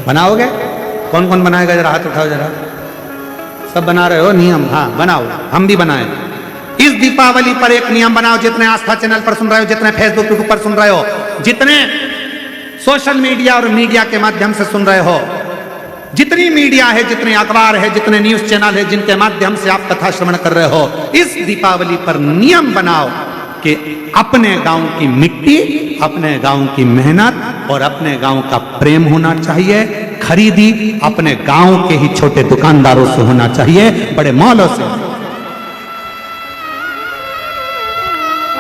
बनाओगे? कौन कौन बनाएगा, जरा हाथ उठाओ जरा। सब बना रहे हो नियम? हाँ बनाओ, हम भी बनाए। इस दीपावली पर एक नियम बनाओ, जितने आस्था चैनल पर सुन रहे हो, जितने फेसबुक पर सुन रहे हो, जितने सोशल मीडिया और मीडिया के माध्यम से सुन रहे हो, जितनी मीडिया है, जितने अखबार है, जितने न्यूज चैनल है, जिनके माध्यम से आप कथा श्रवण कर रहे हो, इस दीपावली पर नियम बनाओ कि अपने गांव की मिट्टी, अपने गांव की मेहनत और अपने गांव का प्रेम होना चाहिए। खरीदी अपने गांव के ही छोटे दुकानदारों से होना चाहिए, बड़े मॉलों से।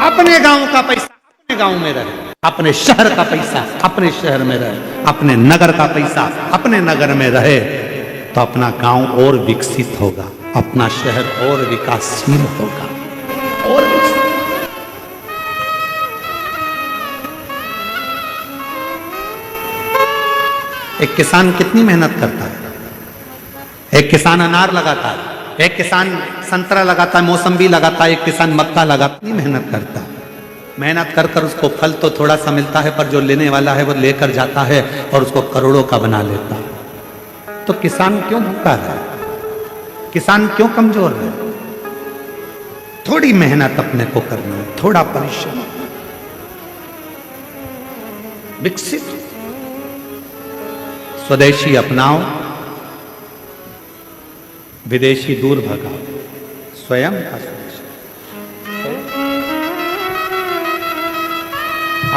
अपने गांव का पैसा अपने गांव में रहे, अपने शहर का पैसा अपने शहर में रहे, अपने नगर का पैसा अपने नगर में रहे, तो अपना गांव और विकसित होगा, अपना शहर और विकासशील होगा। और एक किसान कितनी मेहनत करता है, एक किसान अनार लगाता है, एक किसान संतरा लगाता है, मौसम्बी लगाता है, एक किसान मक्का लगाता है, कितनी मेहनत करता है। मेहनत कर कर उसको फल तो थोड़ा सा मिलता है, पर जो लेने वाला है वो लेकर जाता है और उसको करोड़ों का बना लेता है। तो किसान क्यों भूखा है, किसान क्यों कमजोर है? थोड़ी मेहनत अपने को करना है, थोड़ा परिश्रम, विकसित स्वदेशी अपनाओ, विदेशी दूर भगाओ, स्वयं का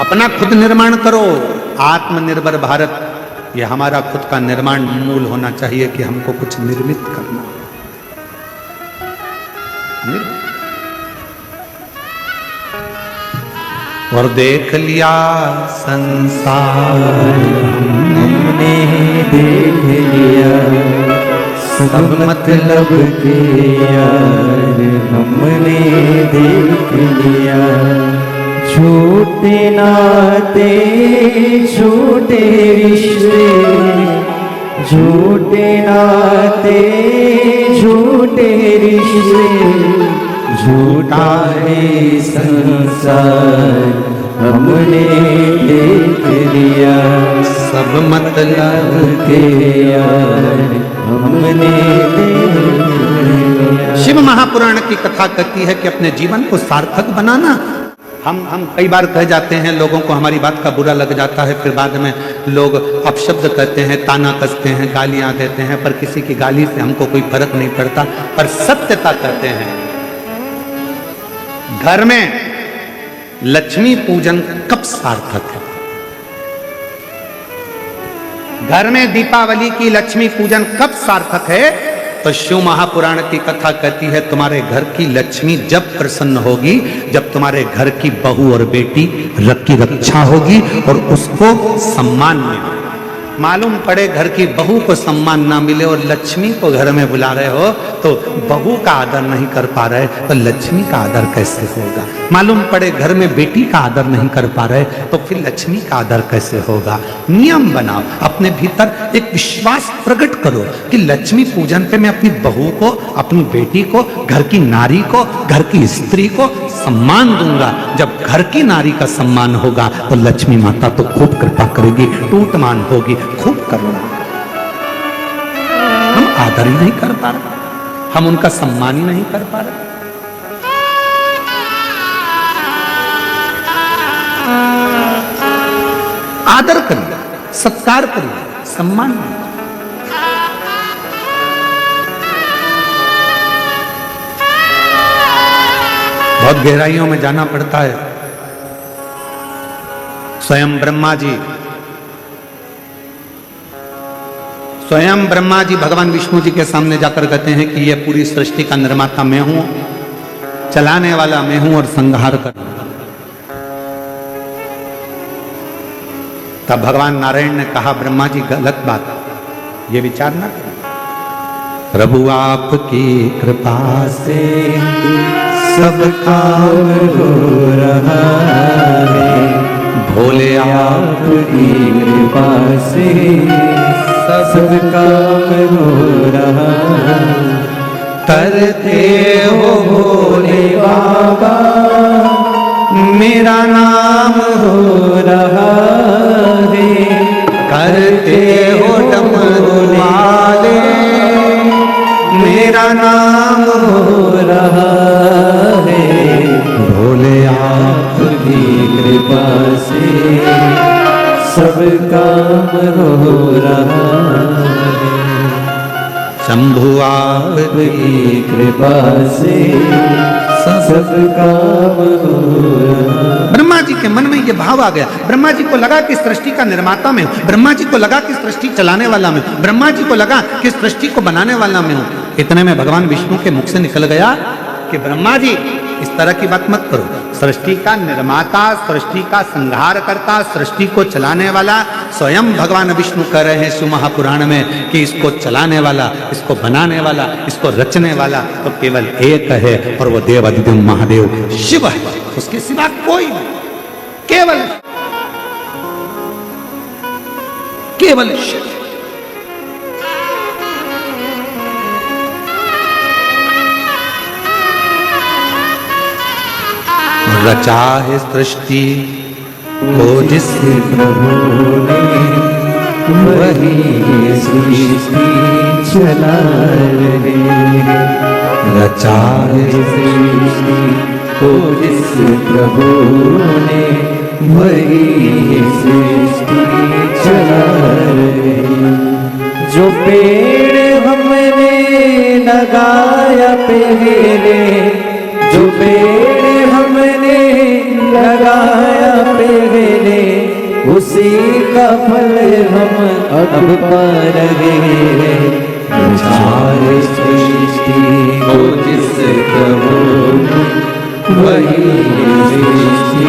अपना खुद निर्माण करो। आत्मनिर्भर भारत, यह हमारा खुद का निर्माण मूल होना चाहिए कि हमको कुछ निर्मित करना। और देख लिया संसार, हमने देख लिया सब मतलब के यार, हमने देख लिया झूठे नाते झूठे रिश्ते, झूठे नाते झूठे रिश्ते, झूठा है संसार, हमने देख लिया सब मतलब के यार, हमने देख लिया। शिव महापुराण की कथा कहती है कि अपने जीवन को सार्थक बनाना। हम कई बार कह जाते हैं, लोगों को हमारी बात का बुरा लग जाता है, फिर बाद में लोग अपशब्द कहते हैं, ताना कसते हैं, गालियां देते हैं, पर किसी की गाली से हमको कोई फर्क नहीं पड़ता। पर सत्यता कहते हैं, घर में लक्ष्मी पूजन कब सार्थक है? घर में दीपावली की लक्ष्मी पूजन कब सार्थक है? तो शिव महापुराण की कथा कहती है तुम्हारे घर की लक्ष्मी जब प्रसन्न होगी, जब तुम्हारे घर की बहू और बेटी की रक्षा होगी और उसको सम्मान मिले। मालूम पड़े घर की बहू को सम्मान ना मिले और लक्ष्मी को घर में बुला रहे हो तो बहू का आदर नहीं कर पा रहे तो लक्ष्मी का आदर कैसे होगा। मालूम पड़े घर में बेटी का आदर नहीं कर पा रहे तो फिर लक्ष्मी का आदर कैसे होगा। नियम बनाओ, अपने भीतर एक विश्वास प्रकट करो कि लक्ष्मी पूजन पे मैं अपनी बहू को, अपनी बेटी को, घर की नारी को, घर की स्त्री को सम्मान दूंगा। जब घर की नारी का सम्मान होगा तो लक्ष्मी माता तो खूब कृपा करेगी, टूटमान होगी, खूब करुणा। हम आदर ही नहीं कर पा रहे, हम उनका सम्मान ही नहीं कर पा रहे। आदर करिए, सत्कार करिए, सम्मान करिए। बहुत गहराइयों में जाना पड़ता है। स्वयं ब्रह्मा जी भगवान विष्णु जी के सामने जाकर कहते हैं कि यह पूरी सृष्टि का निर्माता मैं हूं, चलाने वाला मैं हूं और संहार कर। तब भगवान नारायण ने कहा ब्रह्मा जी गलत बात, ये विचार ना करें। प्रभु आपकी कृपा से सब काम हो रहा है, भोले आपकी कृपा से सब काम हो रहा है। करते हो भोले बाबा मेरा नाम हो रहा है, करते हो डमरू वाले मेरा नाम हो रहा है। भोले आपकी कृपा से सब काम हो रहा है। शंभु आपकी आपकी कृपा से सब काम हो रहा है। ब्रह्मा जी के मन में ये भाव आ गया। ब्रह्मा जी को लगा कि सृष्टि का निर्माता मैं हूं, ब्रह्मा जी को लगा कि सृष्टि चलाने वाला मैं हूं, ब्रह्मा जी को लगा कि सृष्टि को बनाने वाला मैं हूं। इतने में भगवान विष्णु के मुख से निकल गया कि ब्रह्मा जी इस तरह की बात मत करो। सृष्टि का निर्माता, सृष्टि का संहार करता, सृष्टि को चलाने वाला स्वयं भगवान विष्णु कह रहे हैं शिव महापुराण में कि इसको चलाने वाला, इसको बनाने वाला, इसको रचने वाला तो केवल एक है और वो देव अधिदेव महादेव शिव है, उसके सिवा कोई नहीं। केवल शिव। रचा है सृष्टि को जिस प्रभु ने वही सृष्टि चला रहे हैं। रचा है सृष्टि को जिस प्रभु ने वही सृष्टि चला रहे हैं। जो पेड़ हमने लगाया पहले, जो पेड़ हमने लगाया पहले, उसी का फल हम अब पा रहे हैं। सारी सृष्टि को जिस प्रभु ने वही सृष्टि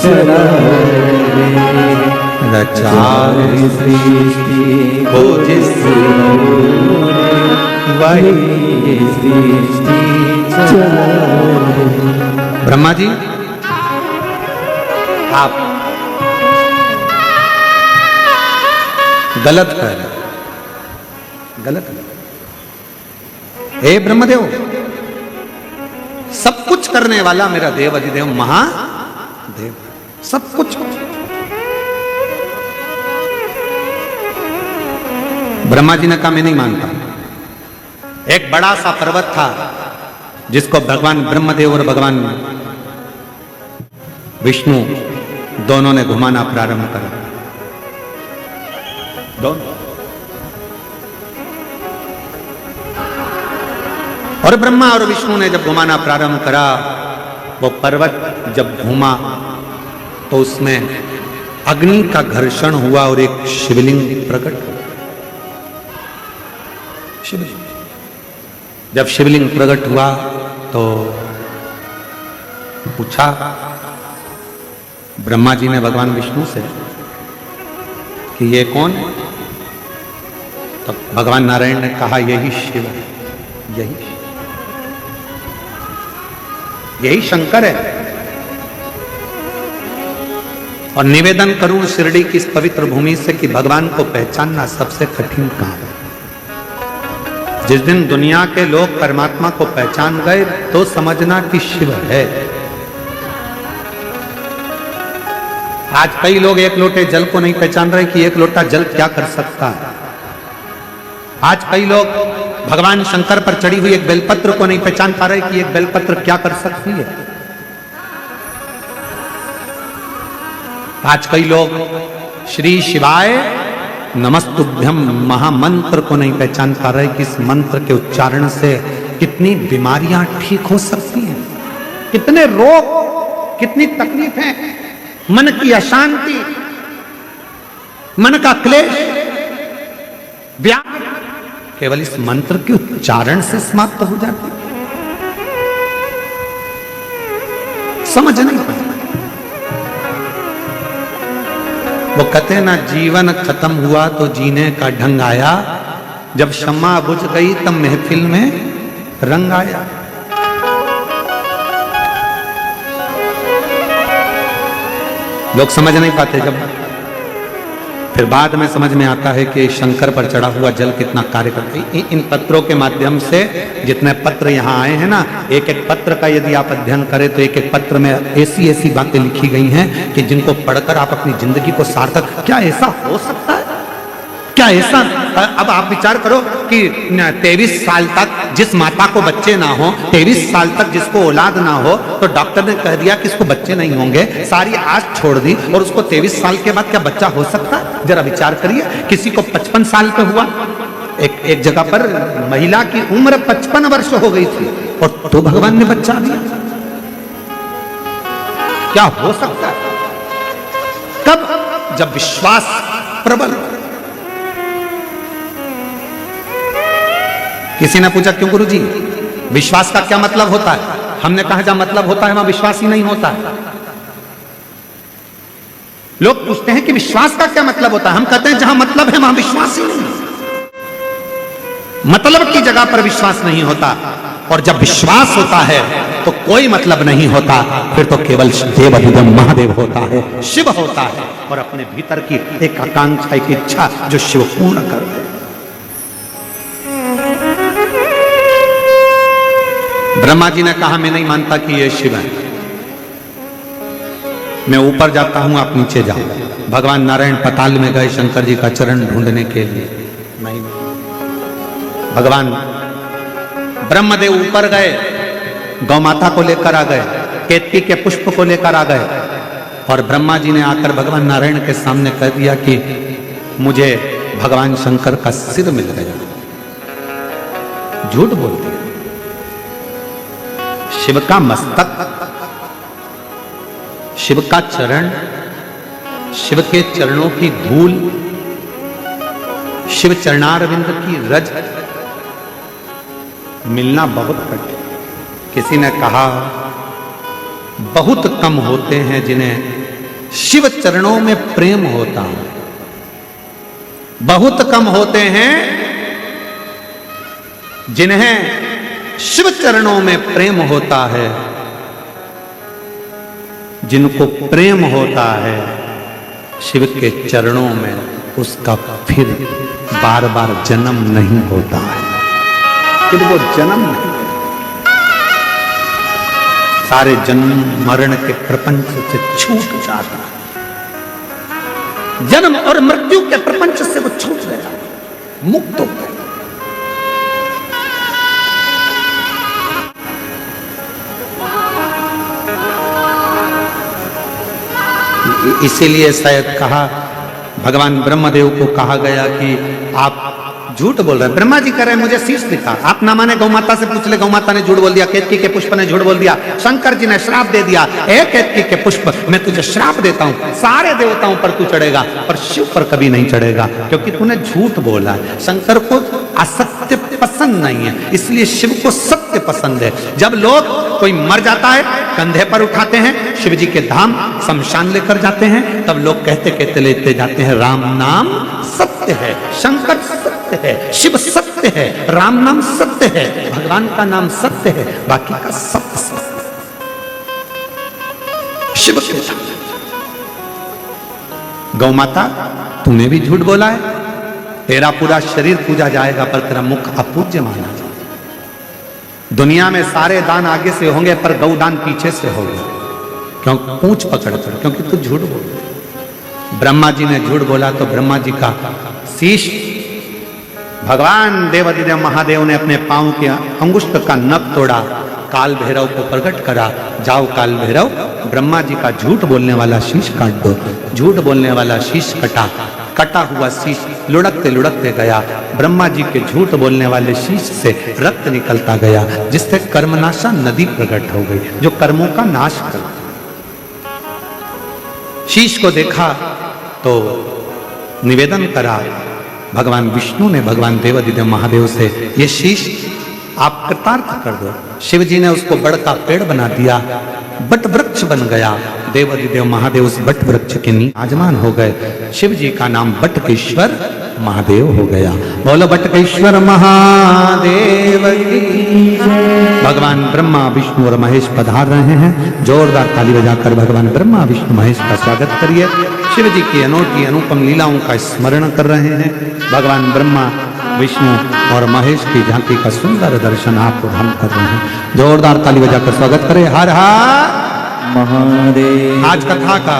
चला रहे हैं। रचा सृष्टि को जिस प्रभु ने वही सृष्टि चला रहे हैं। ब्रह्मा जी आप गलत कह रहे, गलत। हे ब्रह्मदेव, सब कुछ करने वाला मेरा देव अधिदेव महादेव, सब कुछ। ब्रह्मा जी ने कहा मैं नहीं मानता। एक बड़ा सा पर्वत था जिसको भगवान ब्रह्मदेव और भगवान विष्णु दोनों ने घुमाना प्रारंभ करा। दोनों। और ब्रह्मा और विष्णु ने जब घुमाना प्रारंभ करा, वो पर्वत जब घूमा तो उसमें अग्नि का घर्षण हुआ और एक शिवलिंग प्रकट हुआ। शिवलिंग जब शिवलिंग प्रकट हुआ तो पूछा ब्रह्मा जी ने भगवान विष्णु से कि ये कौन है? तो भगवान नारायण ने कहा यही शिव है, यही शंकर है। और निवेदन करूं शिरडी की इस पवित्र भूमि से कि भगवान को पहचानना सबसे कठिन काम है। जिस दिन दुनिया के लोग परमात्मा को पहचान गए तो समझना कि शिव है। आज कई लोग एक लोटे जल को नहीं पहचान रहे कि एक लोटा जल क्या कर सकता है। आज कई लोग भगवान शंकर पर चढ़ी हुई एक बेलपत्र को नहीं पहचान पा रहे कि एक बेलपत्र क्या कर सकती है। आज कई लोग श्री शिवाय नमस्तुभ्यम महामंत्र को नहीं पहचान पा रहे कि इस मंत्र के उच्चारण से कितनी बीमारियां ठीक हो सकती हैं, कितने रोग, कितनी तकलीफें, मन की अशांति, मन का क्लेश, व्याधि केवल इस मंत्र के उच्चारण से समाप्त हो जाती। समझ नहीं पाए। वो कहते हैं ना, जीवन खत्म हुआ तो जीने का ढंग आया, जब शम्मा बुझ गई तब महफिल में रंग आया। लोग समझ नहीं पाते। जब फिर बाद में समझ में आता है कि शंकर पर चढ़ा हुआ जल कितना कार्य करता है। इन पत्रों के माध्यम से जितने पत्र यहाँ आए हैं ना, एक एक पत्र का यदि आप अध्ययन करें तो एक एक पत्र में ऐसी ऐसी बातें लिखी गई हैं कि जिनको पढ़कर आप अपनी जिंदगी को सार्थक, क्या ऐसा हो सकता है? क्या ऐसा? अब आप विचार करो कि 23 साल तक जिस माता को बच्चे ना हो, 23 साल तक जिसको औलाद ना हो, तो डॉक्टर ने कह दिया कि इसको बच्चे नहीं होंगे, सारी आस छोड़ दी, और उसको 23 साल के बाद क्या बच्चा हो सकता है? जरा विचार करिए। किसी को 55 साल पे हुआ, एक जगह पर महिला की उम्र 55 वर्ष हो गई थी और तो भगवान ने बच्चा दिया। क्या हो सकता है? कब? जब विश्वास प्रबल। किसी ने पूछा क्यों गुरुजी, विश्वास का क्या मतलब होता है? हमने कहा जहां मतलब होता है वहां विश्वास ही नहीं होता है। लोग पूछते हैं कि विश्वास का क्या मतलब होता है, हम कहते हैं जहां मतलब है वहां विश्वास ही नहीं। मतलब की जगह पर विश्वास नहीं होता, और जब विश्वास होता है तो कोई मतलब नहीं होता, फिर तो केवल देवाधिदेव महादेव होता है, शिव होता है, और अपने भीतर की एक आकांक्षा, एक इच्छा जो शिव पूर्ण कर दे। ब्रह्मा जी ने कहा मैं नहीं मानता कि ये शिव है, मैं ऊपर जाता हूं, आप नीचे जाओ। भगवान नारायण पताल में गए शंकर जी का चरण ढूंढने के लिए। नहीं, भगवान ब्रह्मदेव ऊपर गए, गौ माता को लेकर आ गए, केतकी के पुष्प को लेकर आ गए, और ब्रह्मा जी ने आकर भगवान नारायण के सामने कह दिया कि मुझे भगवान शंकर का सिर मिल गया। झूठ बोल दिया। शिव का मस्तक, शिव का चरण, शिव के चरणों की धूल, शिव चरणारविंद की रज मिलना बहुत कठिन। किसी ने कहा बहुत कम होते हैं जिन्हें शिव चरणों में प्रेम होता है। बहुत कम होते हैं जिन्हें शिव चरणों में प्रेम होता है। जिनको प्रेम होता है शिव के चरणों में, उसका फिर बार बार जन्म नहीं होता है, फिर वो जन्म नहीं। सारे जन्म मरण के प्रपंच से छूट जाता है। जन्म और मृत्यु के प्रपंच से वो छूट गया, मुक्त हो गया। इसीलिए शायद कहा, भगवान ब्रह्मदेव को कहा गया कि आप झूठ बोल रहे हैं। ब्रह्मा जी कह रहे हैं मुझे शीश दिखा, आप ना माने गौ माता से पूछ ले, गौ माता ने झूठ बोल दिया, केतकी के पुष्प ने झूठ बोल दिया, शंकर जी ने श्राप दे दिया, ए केतकी के पुष्प मैं तुझे श्राप देता हूं, सारे देवताओं पर तू चढ़ेगा पर शिव पर कभी नहीं चढ़ेगा, क्योंकि तूने झूठ बोला है। शंकर को असत्य पसंद पसंद नहीं है, इसलिए शिव को सत्य पसंद है। जब लोग कोई मर जाता है कंधे पर उठाते हैं, शिव जी के धाम शमशान लेकर जाते हैं, तब लोग कहते कहते लेते जाते हैं राम नाम सत्य है, शंकर सत्य है, शिव सत्य है, राम नाम सत्य है, भगवान का नाम सत्य है, बाकी का सब सत्य शिव के धाम। गौ माता तूने भी झूठ बोला है, तेरा पूरा शरीर पूजा जाएगा पर तेरा मुख अपूज्य माना जाएगा। दुनिया में सारे दान आगे से होंगे पर गौदान पीछे से होगा, क्यों? पूंछ पकड़ कर, क्योंकि तू झूठ बोल। ब्रह्मा जी ने झूठ बोला तो ब्रह्मा जी का शीश भगवान देवादिदेव महादेव ने अपने पांव के अंगुष्ठ का नख तोड़ा, काल भैरव को प्रकट करा, जाओ काल भैरव ब्रह्मा जी का झूठ बोलने वाला शीश काट दो। झूठ बोलने वाला शीश कटा, कटा हुआ शीश लुढ़कते लुढ़कते गया, ब्रह्मा जी के झूठ बोलने वाले शीश से रक्त निकलता गया, जिससे कर्मनाशा नदी प्रकट हो गई जो कर्मों का नाश कर। शीश को देखा तो निवेदन करा भगवान विष्णु ने भगवान देवादिदेव महादेव से, ये शीश आप कृतार्थ कर दो। शिव जी ने उसको बड़ का पेड़ बना दिया, बट वृक्ष बन गया। देवादिदेव महादेव उस बट वृक्ष के नीचे आजमान हो गए। शिव जी का नाम बटकेश्वर महादेव हो गया। बोलो बटकेश्वर महादेव की। भगवान ब्रह्मा विष्णु और महेश पधार रहे हैं, जोरदार ताली बजाकर भगवान ब्रह्मा विष्णु महेश का स्वागत करिए। शिव जी की अनोखी अनुपम लीलाओं का स्मरण कर रहे हैं। भगवान ब्रह्मा विष्णु और महेश की झांकी का सुंदर दर्शन आप हम कर रहे हैं। जोरदार ताली बजाकर स्वागत करें। हर हर महादेव। आज कथा का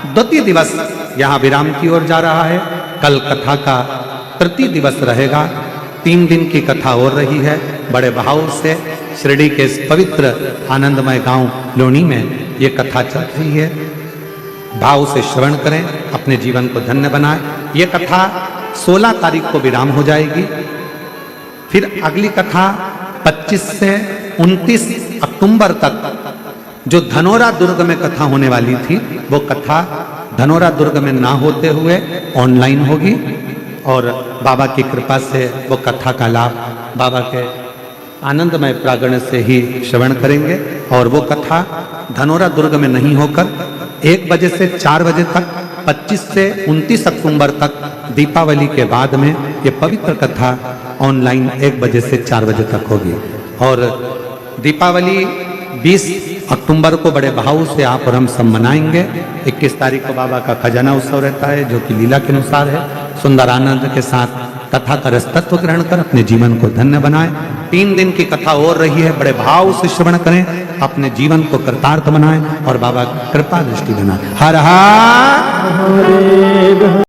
द्वितीय दिवस यहाँ विराम की ओर जा रहा है। कल कथा का तृतीय दिवस रहेगा। 3 दिन की कथा हो रही है। बड़े भाव से शिरडी के इस पवित्र आनंदमय गांव लोनी में ये कथा चल रही है। भाव से श्रवण करें, अपने जीवन को धन्य बनाएं। ये कथा 16 तारीख को विराम हो जाएगी। फिर अगली कथा 25 से 29 अक्टूबर तक जो धनोरा दुर्ग में कथा होने वाली थी, वो कथा धनोरा दुर्ग में ना होते हुए ऑनलाइन होगी और बाबा की कृपा से वो कथा का लाभ बाबा के आनंदमय प्रांगण से ही श्रवण करेंगे। और वो कथा धनोरा दुर्ग में नहीं होकर 1 बजे से 4 बजे तक 25 से 29 अक्टूबर तक दीपावली के बाद में ये पवित्र कथा ऑनलाइन 1 बजे से 4 बजे तक होगी। और दीपावली 20 अक्टूबर को बड़े भाव से आप और हम सब मनाएंगे। 21 तारीख को बाबा का खजाना उत्सव रहता है, जो कि लीला के अनुसार है। सुंदर आनंद के साथ कथा का रस तत्व ग्रहण कर अपने जीवन को धन्य बनाएं। 3 दिन की कथा और रही है, बड़े भाव से श्रवण करें, अपने जीवन को कृतार्थ बनाएं और बाबा की कृपा दृष्टि बनाएं। हर हर